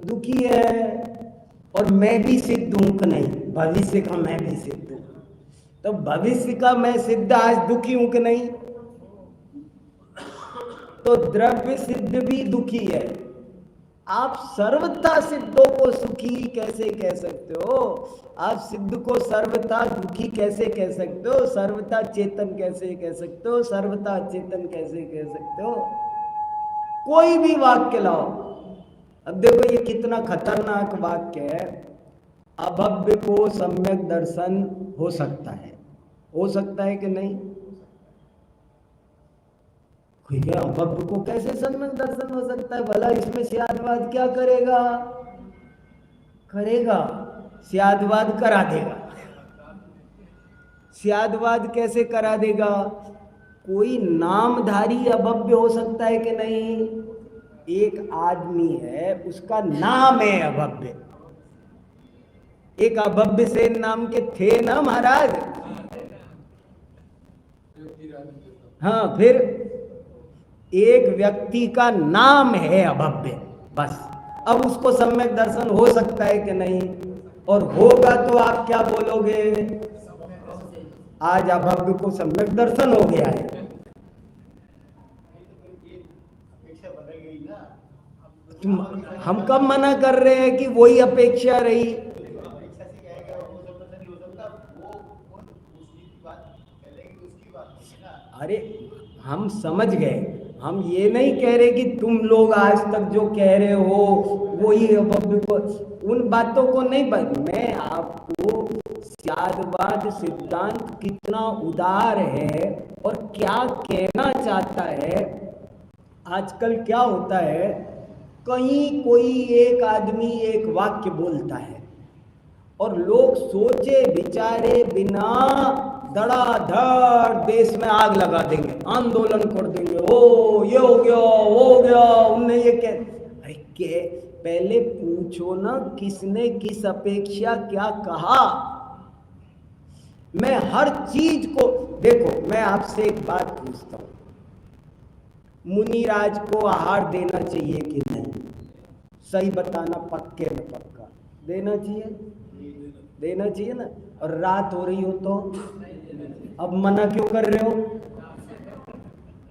दुखी है। और मैं भी सिद्ध हूं कि नहीं? भविष्य का मैं भी सिद्ध हूं, तो भविष्य का मैं सिद्ध आज दुखी हूं कि नहीं? तो द्रव्य सिद्ध भी दुखी है। आप सर्वथा सिद्धों को सुखी कैसे कह सकते हो? आप सिद्ध को सर्वथा दुखी कैसे कह सकते हो? सर्वथा चेतन कैसे कह सकते हो? सर्वथा चेतन कैसे कह सकते हो? कोई भी वाक्य लाओ। अब देखो ये कितना खतरनाक वाक्य है। अभव्य को सम्यक दर्शन हो सकता है कि नहीं? अभव्य को कैसे सम्यक दर्शन हो सकता है? भला इसमें स्यादवाद क्या करेगा? स्यादवाद करा देगा। स्यादवाद कैसे करा देगा? कोई नामधारी अभव्य हो सकता है कि नहीं? एक आदमी है, उसका नाम है अभव्य। एक अभव्य सेन नाम के थे ना महाराज? हाँ, फिर एक व्यक्ति का नाम है अभव्य, बस। अब उसको सम्यक दर्शन हो सकता है कि नहीं? और होगा तो आप क्या बोलोगे? आज अभव्य को सम्यक दर्शन हो गया है। हम कब मना कर रहे हैं कि वही अपेक्षा रही? अरे हम समझ गए, हम ये नहीं कह रहे कि तुम लोग आज तक जो कह रहे हो वही अभव्य को, उन बातों को नहीं। मैं आपको स्यादवाद सिद्धांत कितना उदार है और क्या कहना चाहता है। आजकल क्या होता है, कहीं कोई एक आदमी एक वाक्य बोलता है और लोग सोचे विचारे बिना धड़ाधड़ देश में आग लगा देंगे, आंदोलन कर देंगे। ओ ये हो गया, उनने ये कह। अरे के पहले पूछो ना, किसने किस अपेक्षा क्या कहा? मैं हर चीज को देखो, मैं आपसे एक बात पूछता हूं, मुनिराज को आहार देना चाहिए कि नहीं? सही बताना, पक्के में पक्का देना चाहिए ना। और रात हो रही हो तो अब मना क्यों कर रहे हो?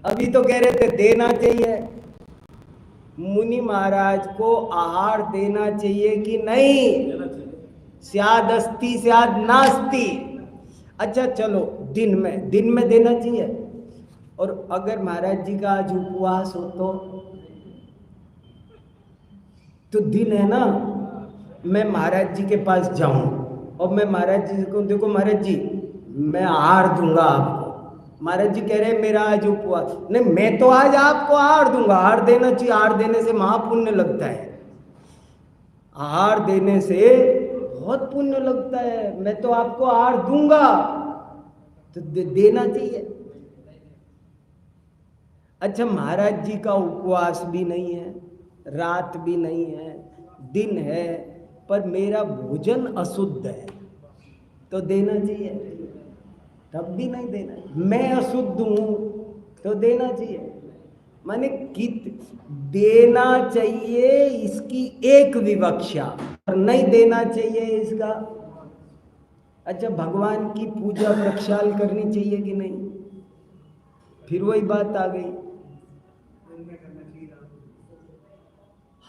अभी तो कह रहे थे देना चाहिए। मुनि महाराज को आहार देना चाहिए कि नहीं? स्याद अस्ति स्याद नास्ति। अच्छा चलो, दिन में देना चाहिए। और अगर महाराज जी का आज उपवास हो तो दिन है ना, मैं महाराज जी के पास जाऊं और मैं महाराज जी को, देखो महाराज जी मैं आहार दूंगा आपको। महाराज जी कह रहे हैं मेरा आज उपवास, नहीं मैं तो आज आपको आहार दूंगा। आहार देना चाहिए, आहार देने से महापुण्य लगता है। आहार देने से बहुत पुण्य लगता है। मैं तो आपको आहार दूंगा, तो देना चाहिए। अच्छा, महाराज जी का उपवास भी नहीं है, रात भी नहीं है, दिन है, पर मेरा भोजन अशुद्ध है, तो देना चाहिए? तब भी नहीं देना। मैं अशुद्ध हूं तो देना चाहिए। माने कित देना चाहिए, इसकी एक विवक्षा। नहीं देना चाहिए इसका। अच्छा, भगवान की पूजा प्रक्षाल करनी चाहिए कि नहीं? फिर वही बात आ गई।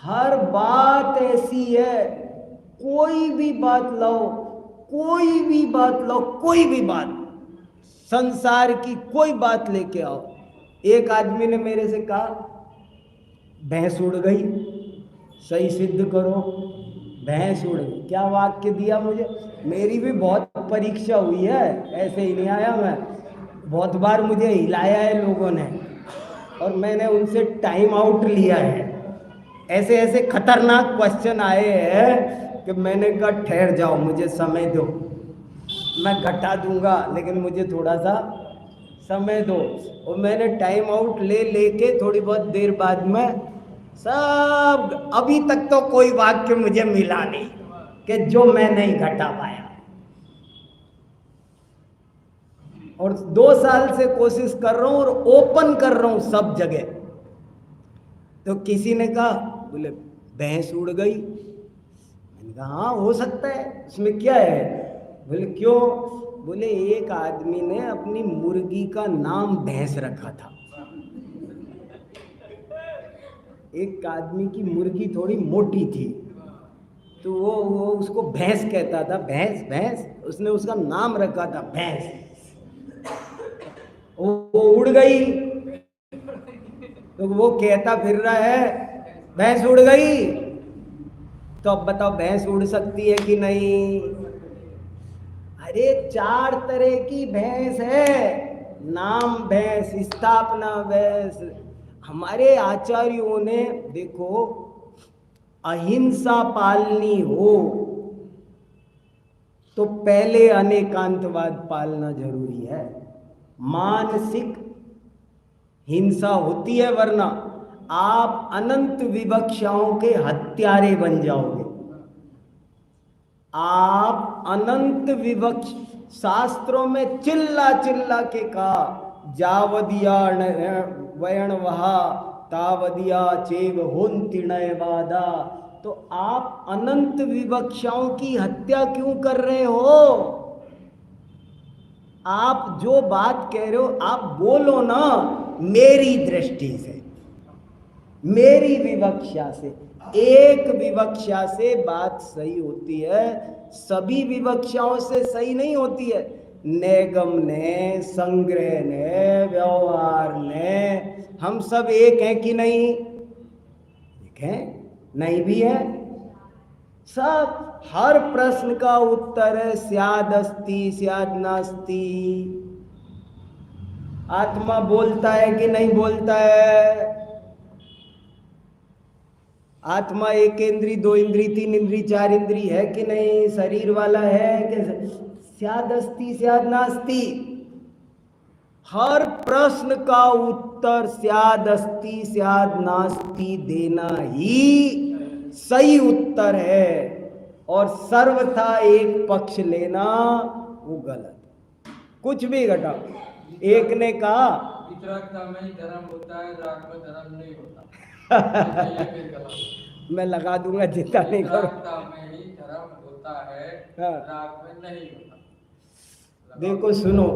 हर बात ऐसी है, कोई भी बात लाओ, कोई भी बात लाओ, कोई भी बात, संसार की कोई बात लेके आओ। एक आदमी ने मेरे से कहा भैंस उड़ गई, सही सिद्ध करो। भैंस उड़ गई, क्या वाक्य दिया मुझे? मेरी भी बहुत परीक्षा हुई है, ऐसे ही नहीं आया मैं। बहुत बार मुझे हिलाया है लोगों ने और मैंने उनसे टाइम आउट लिया है। ऐसे ऐसे खतरनाक क्वेश्चन आए हैं कि मैंने कहा ठहर जाओ, मुझे समय दो, मैं घटा दूंगा, लेकिन मुझे थोड़ा सा समय दो। और मैंने टाइम आउट लेके थोड़ी बहुत देर बाद में सब, अभी तक तो कोई वाक्य मुझे मिला नहीं कि जो मैं नहीं घटा पाया। और 2 साल से कोशिश कर रहा हूं और ओपन कर रहा हूं सब जगह। तो किसी ने कहा, बोले भैंस उड़ गई। मैंने कहा हाँ हो सकता है, उसमें क्या है? बोले क्यों? बोले एक आदमी ने अपनी मुर्गी का नाम भैंस रखा था। एक आदमी की मुर्गी थोड़ी मोटी थी, तो वो उसको भैंस कहता था, भैंस भैंस, उसने उसका नाम रखा था भैंस। वो उड़ गई तो वो कहता फिर रहा है भैंस उड़ गई। तो अब बताओ भैंस उड़ सकती है कि नहीं? अरे 4 तरह की भैंस है, नाम भैंस, स्थापना भैंस। हमारे आचार्यों ने देखो, अहिंसा पालनी हो तो पहले अनेकांतवाद पालना जरूरी है। मानसिक हिंसा होती है, वरना आप अनंत विवक्षाओं के हत्यारे बन जाओगे। आप अनंत विवक्ष, शास्त्रों में चिल्ला चिल्ला के कहा जावदिया वयण वहा तावदिया चेव होन्ति नयवादा। तो आप अनंत विवक्षाओं की हत्या क्यों कर रहे हो? आप जो बात कह रहे हो आप बोलो ना मेरी दृष्टि से, मेरी विवक्षा से। एक विवक्षा से बात सही होती है, सभी विवक्षाओं से सही नहीं होती है। नेगम ने, संग्रह ने, व्यवहार ने, हम सब एक हैं कि नहीं? एक हैं, नहीं भी है सब। हर प्रश्न का उत्तर है स्याद अस्ति स्याद नास्ति। आत्मा बोलता है कि नहीं बोलता है? आत्मा 1 इंद्री, 2 इंद्री, 3 इंद्री, 4 इंद्री है कि नहीं? शरीर वाला है कि? स्याद अस्ति स्याद नास्ति। हर प्रश्न का उत्तर स्याद अस्ति स्याद नास्ति देना ही सही उत्तर है, और सर्वथा एक पक्ष लेना वो गलत। कुछ भी घटाओ। एक ने कहा वितरकता में ही धर्म होता है, राग में धर्म नहीं होता। मैं लगा दूंगा जितना नहीं करो। वितरकता में ही धर्म होता है, राग में नहीं होता। देखो सुनो,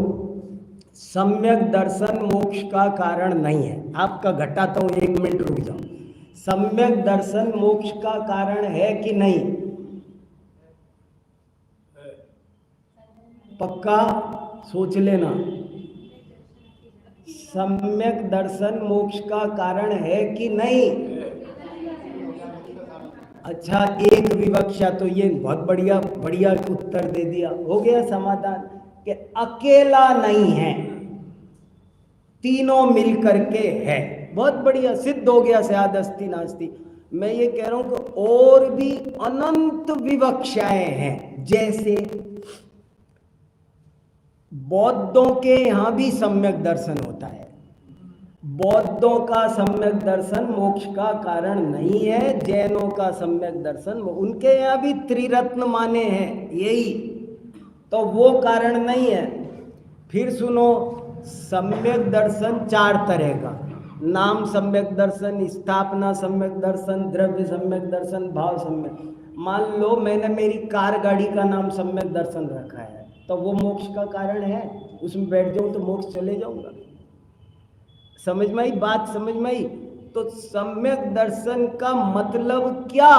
सम्यक दर्शन मोक्ष का कारण नहीं है। आपका घटाता हूं, 1 मिनट रुक जाओ। सम्यक दर्शन मोक्ष का कारण है कि नहीं? पक्का सोच लेना। सम्यक दर्शन मोक्ष का कारण है कि नहीं? अच्छा, एक विवक्षा तो ये बहुत बढ़िया बढ़िया उत्तर दे दिया, हो गया समाधान। कि अकेला नहीं है, तीनों मिलकर के है। बहुत बढ़िया, सिद्ध हो गया स्याद अस्ति नास्ति। मैं ये कह रहा हूं कि और भी अनंत विवक्षाएं हैं। जैसे बौद्धों के यहाँ भी सम्यक दर्शन होता है। बौद्धों का सम्यक दर्शन मोक्ष का कारण नहीं है। जैनों का सम्यक दर्शन, उनके यहाँ भी त्रिरत्न माने हैं यही, तो वो कारण नहीं है। फिर सुनो, सम्यक दर्शन 4 तरह का। नाम सम्यक दर्शन, स्थापना सम्यक दर्शन, द्रव्य सम्यक दर्शन, भाव सम्यक। मान लो मैंने मेरी कार गाड़ी का नाम सम्यक दर्शन रखा है, तो वो मोक्ष का कारण है, उसमें बैठ जाऊं तो मोक्ष चले जाऊंगा। समझ में आई बात? समझ में आई? तो सम्यक दर्शन का मतलब क्या?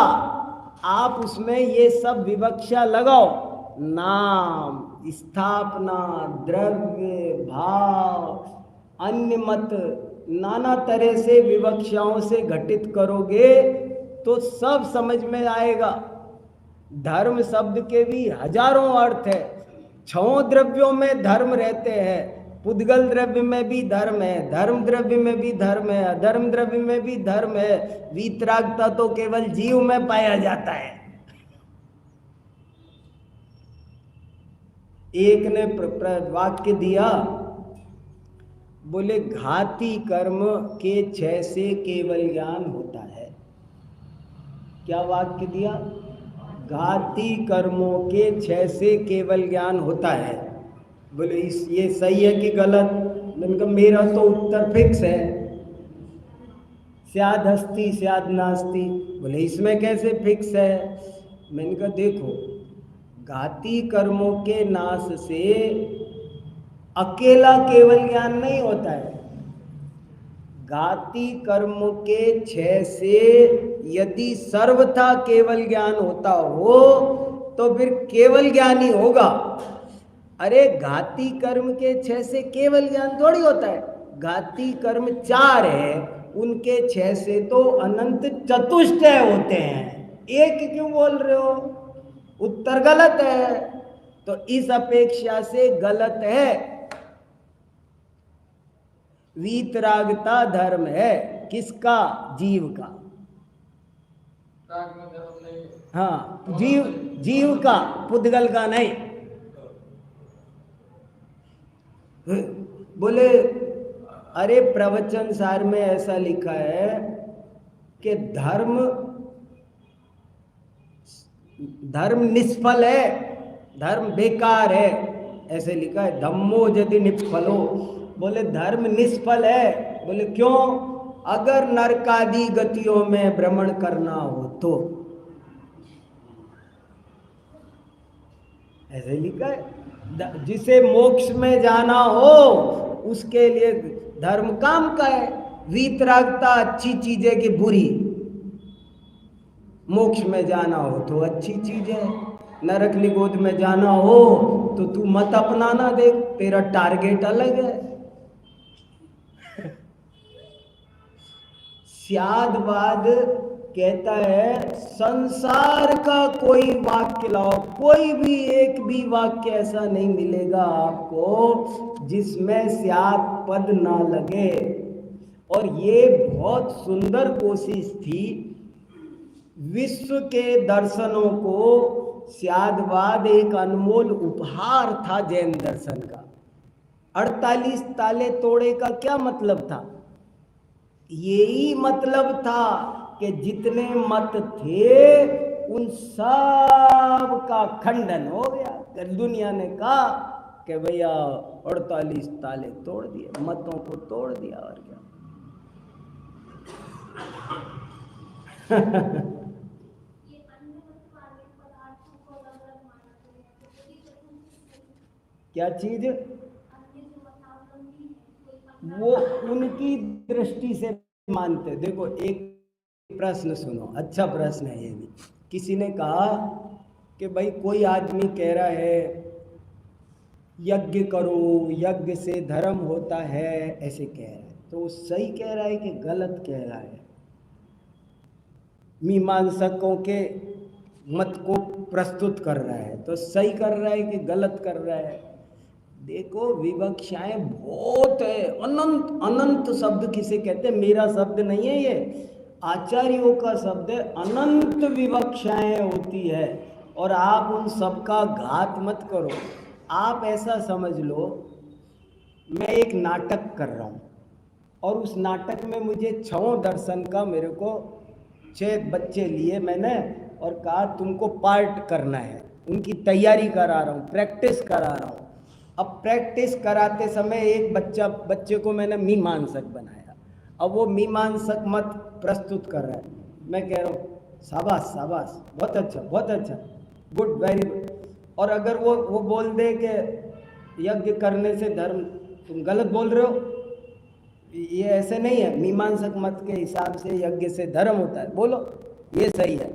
आप उसमें ये सब विवक्षा लगाओ, नाम, स्थापना, द्रव्य, भाव, अन्य मत, नाना तरह से विवक्षाओं से घटित करोगे तो सब समझ में आएगा। धर्म शब्द के भी हजारों अर्थ है। 6 द्रव्यों में धर्म रहते हैं। पुद्गल द्रव्य में भी धर्म है, धर्म द्रव्य में भी धर्म है, अधर्म द्रव्य में भी धर्म है। वीतरागता तो केवल जीव में पाया जाता है। एक ने वाक्य दिया, बोले घाती कर्म के 6 से केवल ज्ञान होता है। क्या वाक्य दिया? घाती कर्मों के 6 से केवल ज्ञान होता है। बोले ये सही है कि गलत? मैंने कहा मेरा तो उत्तर फिक्स है, स्याद हस्ती स्याद नास्ती। बोले इसमें कैसे फिक्स है? मैंने कहा देखो, घाती कर्मों के नाश से अकेला केवल ज्ञान नहीं होता है। घाती कर्म के 6 से यदि सर्वथा केवल ज्ञान होता हो तो फिर केवल ज्ञान ही होगा। अरे घाती कर्म के 6 से केवल ज्ञान थोड़ी होता है। घाती कर्म 4 है, उनके 6 से तो अनंत चतुष्टय होते हैं। एक क्यों बोल रहे हो? उत्तर गलत है। तो इस अपेक्षा से गलत है। वीतरागता धर्म है किसका? जीव का। राग में धर्म नहीं। हाँ, जीव का, पुद्गल का नहीं। बोले अरे प्रवचन सार में ऐसा लिखा है कि धर्म निष्फल है, धर्म बेकार है, ऐसे लिखा है। धम्मो यदि निष्फलो, बोले धर्म निष्फल है। बोले क्यों? अगर नरकादि गतियों में भ्रमण करना हो तो, ऐसे लिखा है। जिसे मोक्ष में जाना हो उसके लिए धर्म काम का है। वीतरागता अच्छी चीज है कि बुरी? मोक्ष में जाना हो तो अच्छी चीज है, नरक निगोद में जाना हो तो तू मत अपनाना, देख तेरा टारगेट अलग है। स्यादवाद कहता है संसार का कोई वाक्य लाओ, कोई भी एक भी वाक्य ऐसा नहीं मिलेगा आपको जिसमें स्याद पद ना लगे। और ये बहुत सुंदर कोशिश थी। विश्व के दर्शनों को स्यादवाद एक अनमोल उपहार था जैन दर्शन का। 48 ताले तोड़े का क्या मतलब था? यही मतलब था कि जितने मत थे उन सब का खंडन हो गया। दुनिया ने कहा कि भैया 48 ताले तोड़ दिए, मतों को तोड़ दिया, और क्या। क्या चीज? वो उनकी दृष्टि से मानते। देखो एक प्रश्न सुनो, अच्छा प्रश्न है ये भी। किसी ने कहा कि भाई कोई आदमी कह रहा है यज्ञ करो, यज्ञ से धर्म होता है, ऐसे कह रहा है, तो वो सही कह रहा है कि गलत कह रहा है? मीमांसकों के मत को प्रस्तुत कर रहा है, तो सही कर रहा है कि गलत कर रहा है? देखो विवक्षाएं बहुत है, अनंत अनंत शब्द किसे कहते हैं? मेरा शब्द नहीं है ये, आचार्यों का शब्द है। अनंत विवक्षाएं होती है और आप उन सब का घात मत करो। आप ऐसा समझ लो मैं एक नाटक कर रहा हूँ और उस नाटक में मुझे 6 दर्शन का मेरे को 6 बच्चे लिए मैंने और कहा तुमको पार्ट करना है। उनकी तैयारी करा रहा हूँ, प्रैक्टिस करा रहा हूँ। अब प्रैक्टिस कराते समय एक बच्चे को मैंने मीमांसक बनाया। अब वो मीमांसक मत प्रस्तुत कर रहा है। मैं कह रहा हूँ शाबाश शाबाश, बहुत अच्छा बहुत अच्छा, गुड, वेरी गुड। और अगर वो बोल दे कि यज्ञ करने से धर्म, तुम गलत बोल रहे हो, ये ऐसे नहीं है, मीमांसक मत के हिसाब से यज्ञ से धर्म होता है, बोलो ये सही है।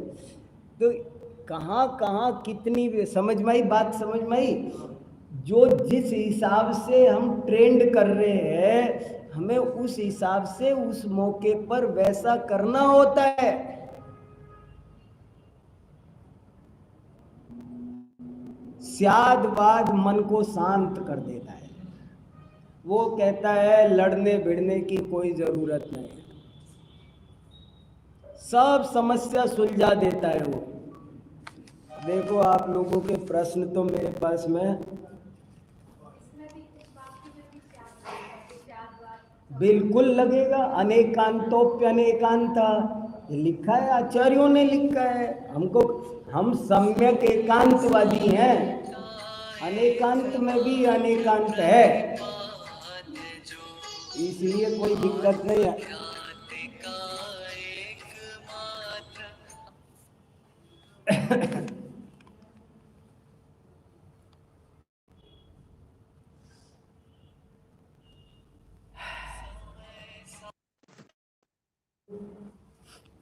तो कहाँ कहाँ कितनी समझ में आई बात, समझ में आई। जो जिस हिसाब से हम ट्रेंड कर रहे हैं, हमें उस हिसाब से उस मौके पर वैसा करना होता है। स्यादवाद मन को शांत कर देता है, वो कहता है लड़ने भिड़ने की कोई जरूरत नहीं, सब समस्या सुलझा देता है वो। देखो आप लोगों के प्रश्न तो मेरे पास में बिल्कुल लगेगा। अनेकांतोप्य अनेकांता, ये लिखा है, आचार्यों ने लिखा है हमको, हम सम्यक एकांतवादी हैं, अनेकांत में भी अनेकांत है, इसलिए कोई दिक्कत नहीं है।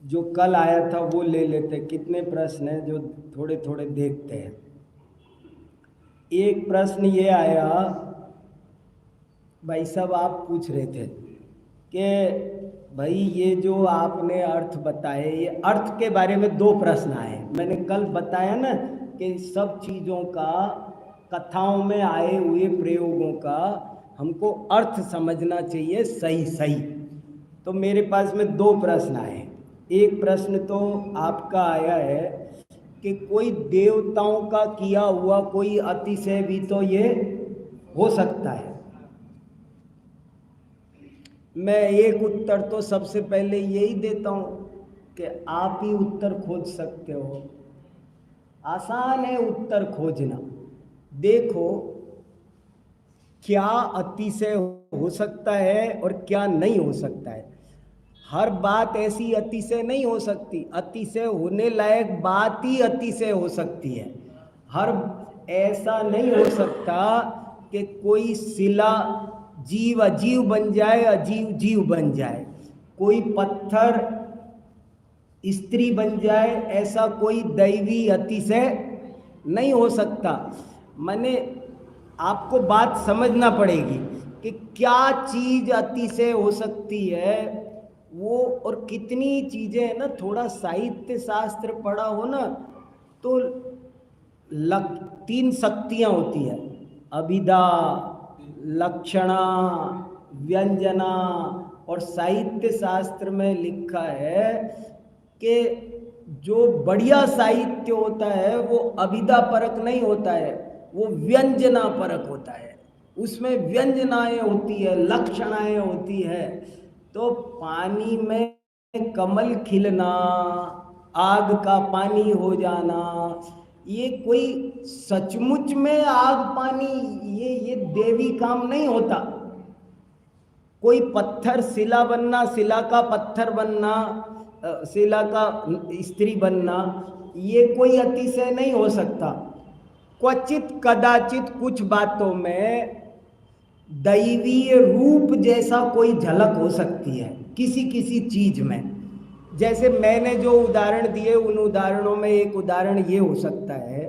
जो कल आया था वो ले लेते, कितने प्रश्न हैं जो थोड़े थोड़े देखते हैं। एक प्रश्न ये आया, भाई साहब आप पूछ रहे थे कि भाई ये जो आपने अर्थ बताए, ये अर्थ के बारे में 2 प्रश्न आए। मैंने कल बताया ना कि सब चीज़ों का, कथाओं में आए हुए प्रयोगों का हमको अर्थ समझना चाहिए सही सही। तो मेरे पास में 2 प्रश्न आए। एक प्रश्न तो आपका आया है कि कोई देवताओं का किया हुआ कोई अतिशय भी तो ये हो सकता है। मैं एक उत्तर तो सबसे पहले यही देता हूँ कि आप ही उत्तर खोज सकते हो, आसान है उत्तर खोजना। देखो क्या अतिशय हो सकता है और क्या नहीं हो सकता है। हर बात ऐसी अतिशय नहीं हो सकती, अतिशय होने लायक बात ही अतिशय हो सकती है। हर ऐसा नहीं हो सकता कि कोई शिला जीव अजीव बन जाए, अजीव जीव बन जाए, कोई पत्थर स्त्री बन जाए, ऐसा कोई दैवी अतिशय नहीं हो सकता। मैंने आपको बात समझना पड़ेगी कि क्या चीज़ अतिशय हो सकती है वो, और कितनी चीज़ें हैं ना। थोड़ा साहित्य शास्त्र पढ़ा हो ना तो 3 शक्तियाँ होती है, अभिधा, लक्षणा, व्यंजना। और साहित्य शास्त्र में लिखा है कि जो बढ़िया साहित्य होता है वो अभिधा परक नहीं होता है, वो व्यंजना परक होता है। उसमें व्यंजनाएं होती है, लक्षणाएं होती है। तो पानी में कमल खिलना, आग का पानी हो जाना, ये कोई सचमुच में आग पानी, ये देवी काम नहीं होता। कोई पत्थर शिला बनना, शिला का पत्थर बनना, शिला का स्त्री बनना, ये कोई अतिशय नहीं हो सकता। क्वचित कदाचित कुछ बातों में दैवीय रूप जैसा कोई झलक हो सकती है किसी किसी चीज में। जैसे मैंने जो उदाहरण दिए उन उदाहरणों में एक उदाहरण ये हो सकता है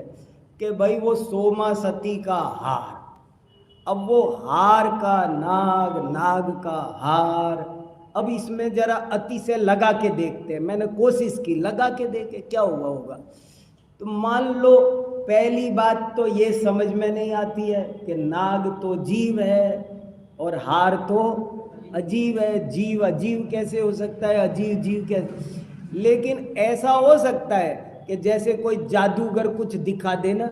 कि भाई वो सोमा सती का हार, अब वो हार का नाग, नाग का हार। अब इसमें जरा अतिशय लगा के देखते हैं, मैंने कोशिश की लगा के देखे क्या हुआ होगा। तो मान लो पहली बात तो ये समझ में नहीं आती है कि नाग तो जीव है और हार तो अजीव है। जीव अजीव कैसे हो सकता है, अजीव जीव कैसे। लेकिन ऐसा हो सकता है कि जैसे कोई जादूगर कुछ दिखा देना,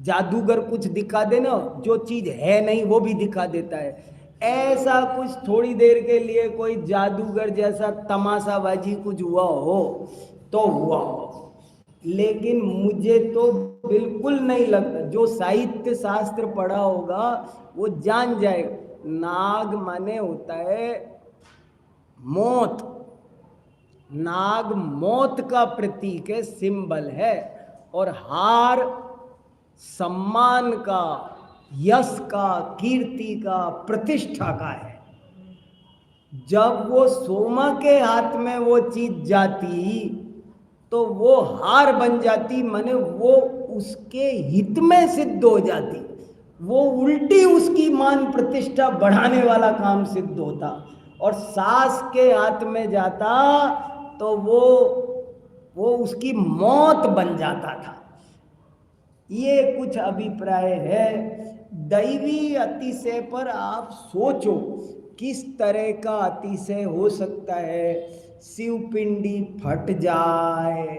जादूगर कुछ दिखा देना, जो चीज है नहीं वो भी दिखा देता है। ऐसा कुछ थोड़ी देर के लिए कोई जादूगर जैसा तमाशाबाजी कुछ हुआ हो तो हुआ हो, लेकिन मुझे तो बिल्कुल नहीं लगता। जो साहित्य शास्त्र पढ़ा होगा वो जान जाएगा। नाग माने होता है मौत, नाग मौत का प्रतीक है, सिंबल है, और हार सम्मान का, यश का, कीर्ति का, प्रतिष्ठा का है। जब वो सोमा के हाथ में वो चीज जाती तो वो हार बन जाती, माने वो उसके हित में सिद्ध हो जाती, वो उल्टी उसकी मान प्रतिष्ठा बढ़ाने वाला काम सिद्ध होता। और सास के हाथ में जाता तो वो उसकी मौत बन जाता था। ये कुछ अभिप्राय है। दैवी अतिशय पर आप सोचो किस तरह का अतिशय हो सकता है। शिवपिंडी फट जाए,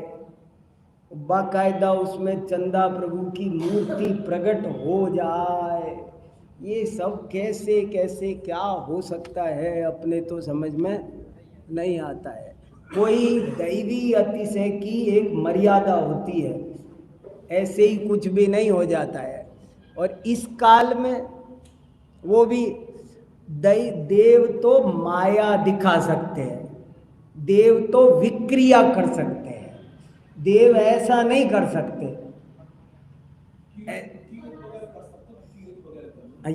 बाकायदा उसमें चंदा प्रभु की मूर्ति प्रकट हो जाए, ये सब कैसे कैसे क्या हो सकता है, अपने तो समझ में नहीं आता है। कोई दैवी अतिशय की एक मर्यादा होती है, ऐसे ही कुछ भी नहीं हो जाता है। और इस काल में वो भी देव तो माया दिखा सकते हैं, देव तो विक्रिया कर सकते हैं, देव ऐसा नहीं कर सकते।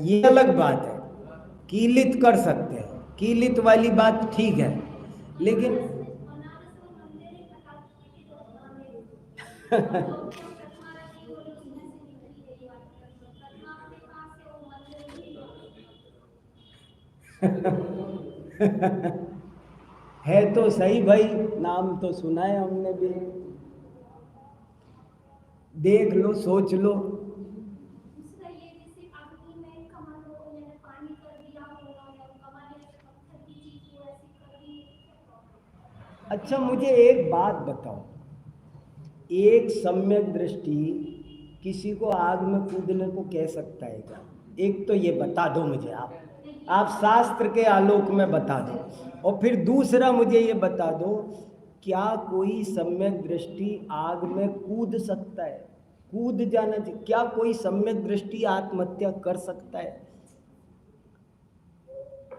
ये अलग बात है, कीलित कर सकते हैं, कीलित वाली बात ठीक है, लेकिन है तो सही भाई, नाम तो सुना है हमने भी। देख लो, सोच लो। अच्छा, मुझे एक बात बताओ, एक सम्यक दृष्टि किसी को आग में कूदने को कह सकता है क्या? एक तो ये बता दो मुझे, आप शास्त्र के आलोक में बता दो। और फिर दूसरा मुझे ये बता दो, क्या कोई सम्यक दृष्टि आग में कूद सकता है? कूद जाना चाहिए। क्या कोई सम्यक दृष्टि आत्महत्या कर सकता है?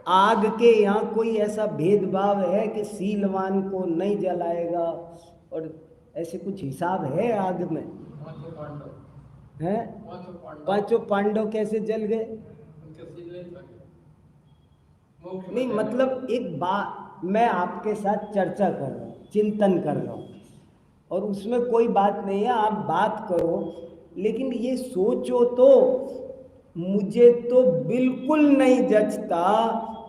आग के यहाँ कोई ऐसा भेदभाव है कि शीलवान को नहीं जलाएगा, और ऐसे कुछ हिसाब है आग में? है? पांचों पांडव कैसे जल गए? नहीं, मतलब एक बात मैं आपके साथ चर्चा कर रहा हूँ, चिंतन कर रहा हूँ, और उसमें कोई बात नहीं है, आप बात करो, लेकिन ये सोचो तो, मुझे तो बिल्कुल नहीं जचता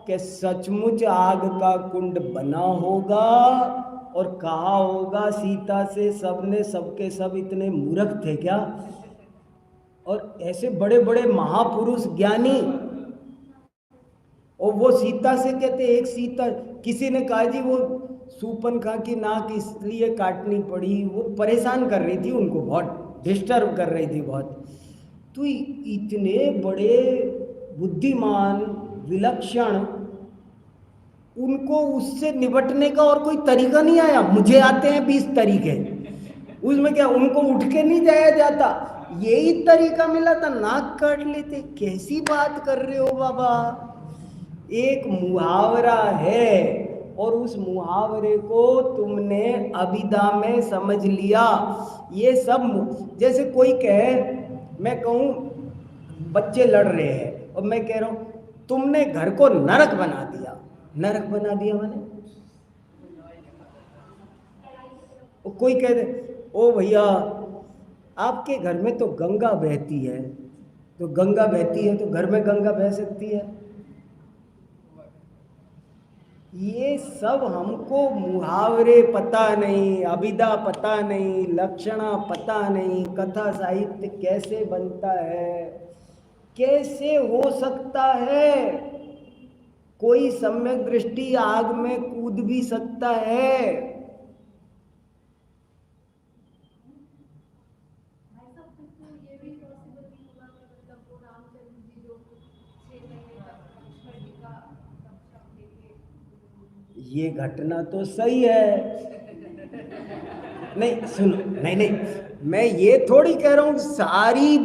कि सचमुच आग का कुंड बना होगा और कहा होगा सीता से सबने, सबके सब इतने मूर्ख थे क्या? और ऐसे बड़े बड़े महापुरुष ज्ञानी, और वो सीता से कहते, एक सीता, किसी ने कहा जी वो सूर्पनखा की नाक इसलिए काटनी पड़ी, वो परेशान कर रही थी उनको, बहुत डिस्टर्ब कर रही थी बहुत। तो इतने बड़े बुद्धिमान, विलक्षण, उनको उससे निपटने का और कोई तरीका नहीं आया। मुझे आते हैं 20 तरीके, उसमें क्या उनको उठ के नहीं जाया जाता? यही तरीका मिला था, नाक काट लेते। कैसी बात कर रहे हो बाबा? एक मुहावरा है, और उस मुहावरे को तुमने अभिधा में समझ लिया। ये सब जैसे कोई कहे, मैं कहूँ बच्चे लड़ रहे हैं और मैं कह रहा हूँ तुमने घर को नरक बना दिया। नरक बना दिया माने? कोई कह दे, ओ भैया आपके घर में तो गंगा बहती है, तो गंगा बहती है तो घर में गंगा बह सकती है। ये सब हमको मुहावरे पता नहीं, अभिधा पता नहीं, लक्षणा पता नहीं, कथा साहित्य कैसे बनता है, कैसे हो सकता है? कोई सम्यक दृष्टि आग में कूद भी सकता है। ये घटना तो सही है। नहीं सुनो, नहीं, मैं ये थोड़ी कह रहा हूँ सारी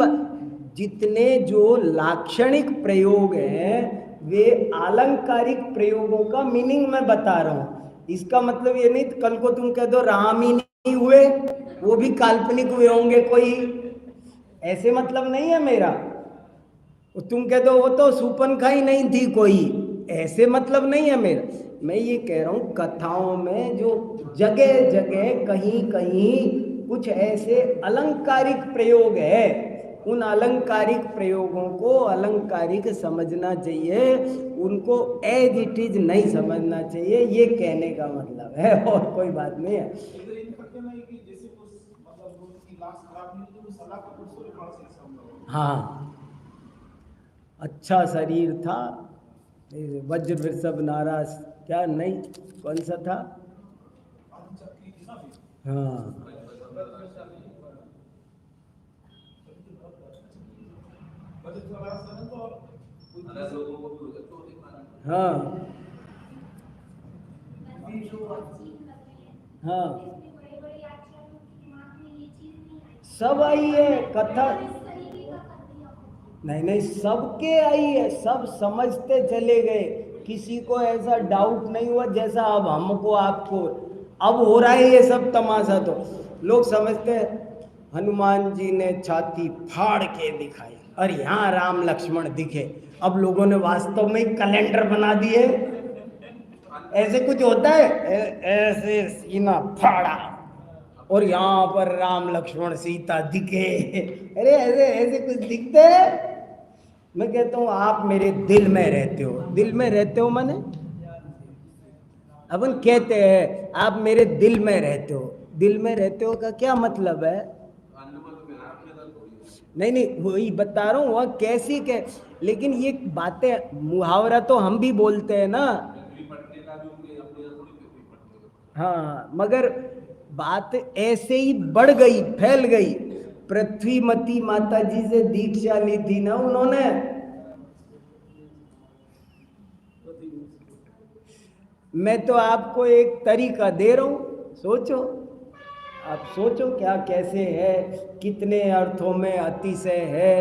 जितने जो लाक्षणिक प्रयोग हैं वे आलंकारिक प्रयोगों का मीनिंग मैं बता रहा हूँ। इसका मतलब ये नहीं कल को तुम कह दो राम ही नहीं हुए, वो भी काल्पनिक हुए होंगे कोई, ऐसे मतलब नहीं है मेरा। तुम कह दो वो तो शूर्पणखा ही नहीं थी कोई, ऐसे मतलब नहीं है मेरा। मैं ये कह रहा हूँ कथाओं में जो जगह जगह कहीं कहीं कुछ ऐसे अलंकारिक प्रयोग है, उन अलंकारिक प्रयोगों को अलंकारिक समझना चाहिए, उनको एज इट इज नहीं समझना चाहिए, ये कहने का मतलब है, और कोई बात नहीं है। हाँ, अच्छा शरीर था, वज्र वृषभ नाराज, क्या नहीं, कौन सा था? हाँ हाँ हाँ, सब आई है कथा, नहीं नहीं, सबके आई है, सब समझते चले गए, किसी को ऐसा डाउट नहीं हुआ जैसा अब हमको आपको अब हो रहा है ये सब तमाशा। तो लोग समझते हैं हनुमान जी ने छाती फाड़ के दिखाई और यहाँ राम लक्ष्मण दिखे, अब लोगों ने वास्तव में कैलेंडर बना दिए, ऐसे कुछ होता है, ऐसे सीना फाड़ा और यहाँ पर राम लक्ष्मण सीता दिखे, अरे ऐसे ऐसे कुछ दिखते हैं? मैं कहता हूँ आप मेरे दिल में रहते हो, दिल में रहते हो माने अपन कहते हैं आप मेरे दिल में रहते हो, दिल में रहते हो का क्या मतलब है? नहीं नहीं, वही बता रहा हूँ वह कैसी के, लेकिन ये बातें मुहावरा तो हम भी बोलते हैं ना, हाँ, मगर बात ऐसे ही बढ़ गई, फैल गई। पृथ्वीमती माता जी से दीक्षा ली थी ना उन्होंने, मैं तो आपको एक तरीका दे रहा हूं, सोचो, आप सोचो क्या कैसे है, कितने अर्थों में अतिशय है।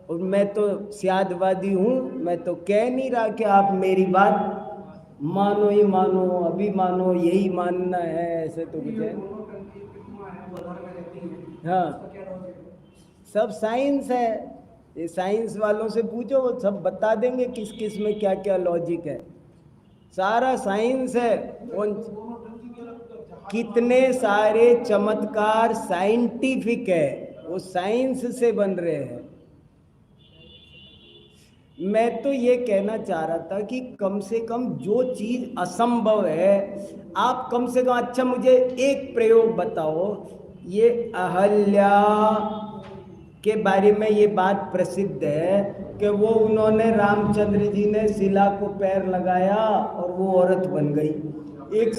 और मैं तो स्यादवादी हूं, मैं तो कह नहीं रहा कि आप मेरी बात मानो ही मानो, अभी मानो, यही मानना है, ऐसे तो कुछ है। हाँ, सब साइंस है, ये साइंस वालों से पूछो, वो सब बता देंगे किस किस में क्या क्या लॉजिक है, सारा साइंस है। कितने सारे चमत्कार साइंटिफिक है, वो साइंस से बन रहे हैं। मैं तो ये कहना चाह रहा था कि कम से कम जो चीज असंभव है, आप कम से कम, अच्छा मुझे एक प्रयोग बताओ, ये अहल्या के बारे में ये बात प्रसिद्ध है कि वो उन्होंने, रामचंद्र जी ने शिला को पैर लगाया और वो औरत बन गई। एक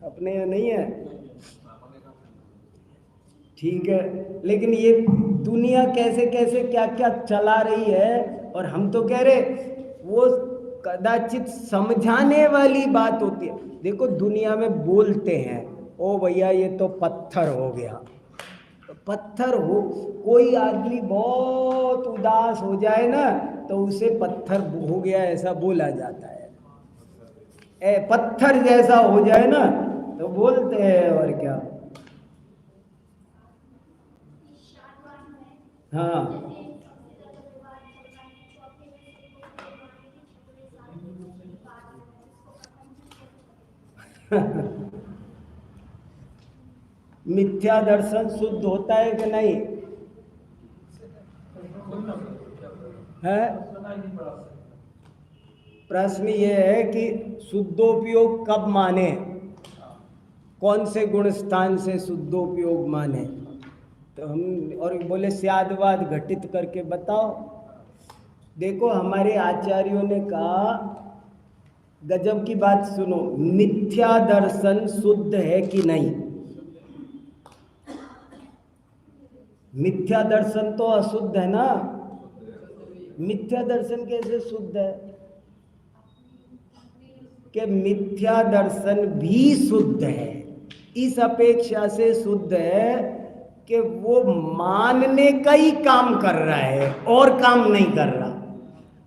अपने नहीं है, ठीक है, लेकिन ये दुनिया कैसे कैसे क्या क्या चला रही है, और हम तो कह रहे वो कदाचित समझाने वाली बात होती है। देखो दुनिया में बोलते हैं, ओ भैया ये तो पत्थर हो गया, पत्थर हो, कोई आदमी बहुत उदास हो जाए ना तो उसे पत्थर हो गया ऐसा बोला जाता है, पत्थर जैसा हो जाए ना तो बोलते हैं, और क्या। हाँ मिथ्या दर्शन शुद्ध होता है कि नहीं है? प्रश्न ये है कि शुद्धोपयोग कब माने, कौन से गुण स्थान से शुद्धोपयोग माने? तो हम और बोले स्यादवाद घटित करके बताओ। देखो हमारे आचार्यों ने कहा, गजब की बात सुनो, मिथ्या दर्शन शुद्ध है कि नहीं? मिथ्या दर्शन तो अशुद्ध है ना, मिथ्या दर्शन कैसे शुद्ध है? कि मिथ्या दर्शन भी शुद्ध है, इस अपेक्षा से शुद्ध है कि वो मानने का ही काम कर रहा है और काम नहीं कर रहा।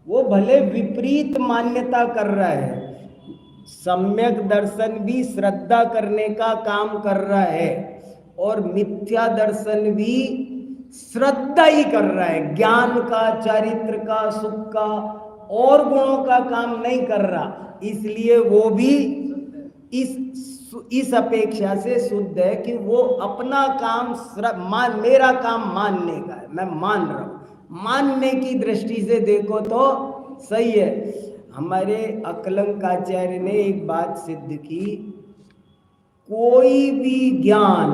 वो भले विपरीत मान्यता कर रहा है, सम्यक दर्शन भी श्रद्धा करने का काम कर रहा है और मिथ्या दर्शन भी श्रद्धा ही कर रहा है, ज्ञान का, चरित्र का, सुख का और गुणों का काम नहीं कर रहा। इसलिए वो भी इस अपेक्षा से शुद्ध है कि वो अपना काम मेरा काम मानने का है, मैं मान रहा हूं। मानने की दृष्टि से देखो तो सही है। हमारे अकलंकाचार्य ने एक बात सिद्ध की, कोई भी ज्ञान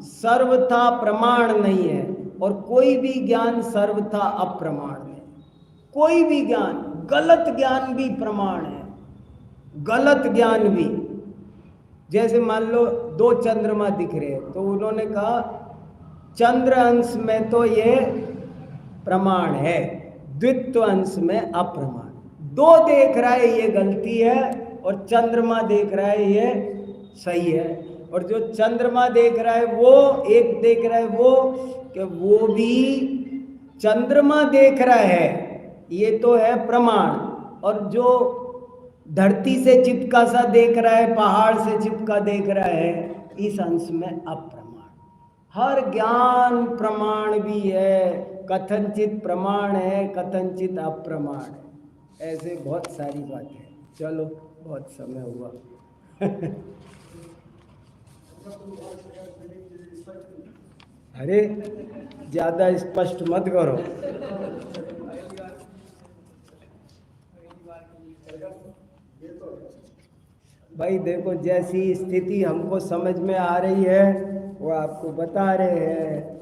सर्वथा प्रमाण नहीं है और कोई भी ज्ञान सर्वथा अप्रमाण है। कोई भी ज्ञान, गलत ज्ञान भी प्रमाण है, गलत ज्ञान भी। जैसे मान लो 2 चंद्रमा दिख रहे हैं, तो उन्होंने कहा चंद्र अंश में तो ये प्रमाण है, द्वित्व अंश में अप्रमाण। 2 देख रहा है ये गलती है और चंद्रमा देख रहा है ये सही है। और जो चंद्रमा देख रहा है वो, एक देख रहा है वो, कि वो भी चंद्रमा देख रहा है, ये तो है प्रमाण। और जो धरती से चिपका सा देख रहा है, पहाड़ से चिपका देख रहा है, इस अंश में अप्रमाण। हर ज्ञान प्रमाण भी है, कथनचित प्रमाण है, कथनचित अप्रमाण है। ऐसे बहुत सारी बातें। चलो बहुत समय हुआ। अरे ज्यादा स्पष्ट मत करो। भाई देखो, जैसी स्थिति हमको समझ में आ रही है वो आपको बता रहे हैं।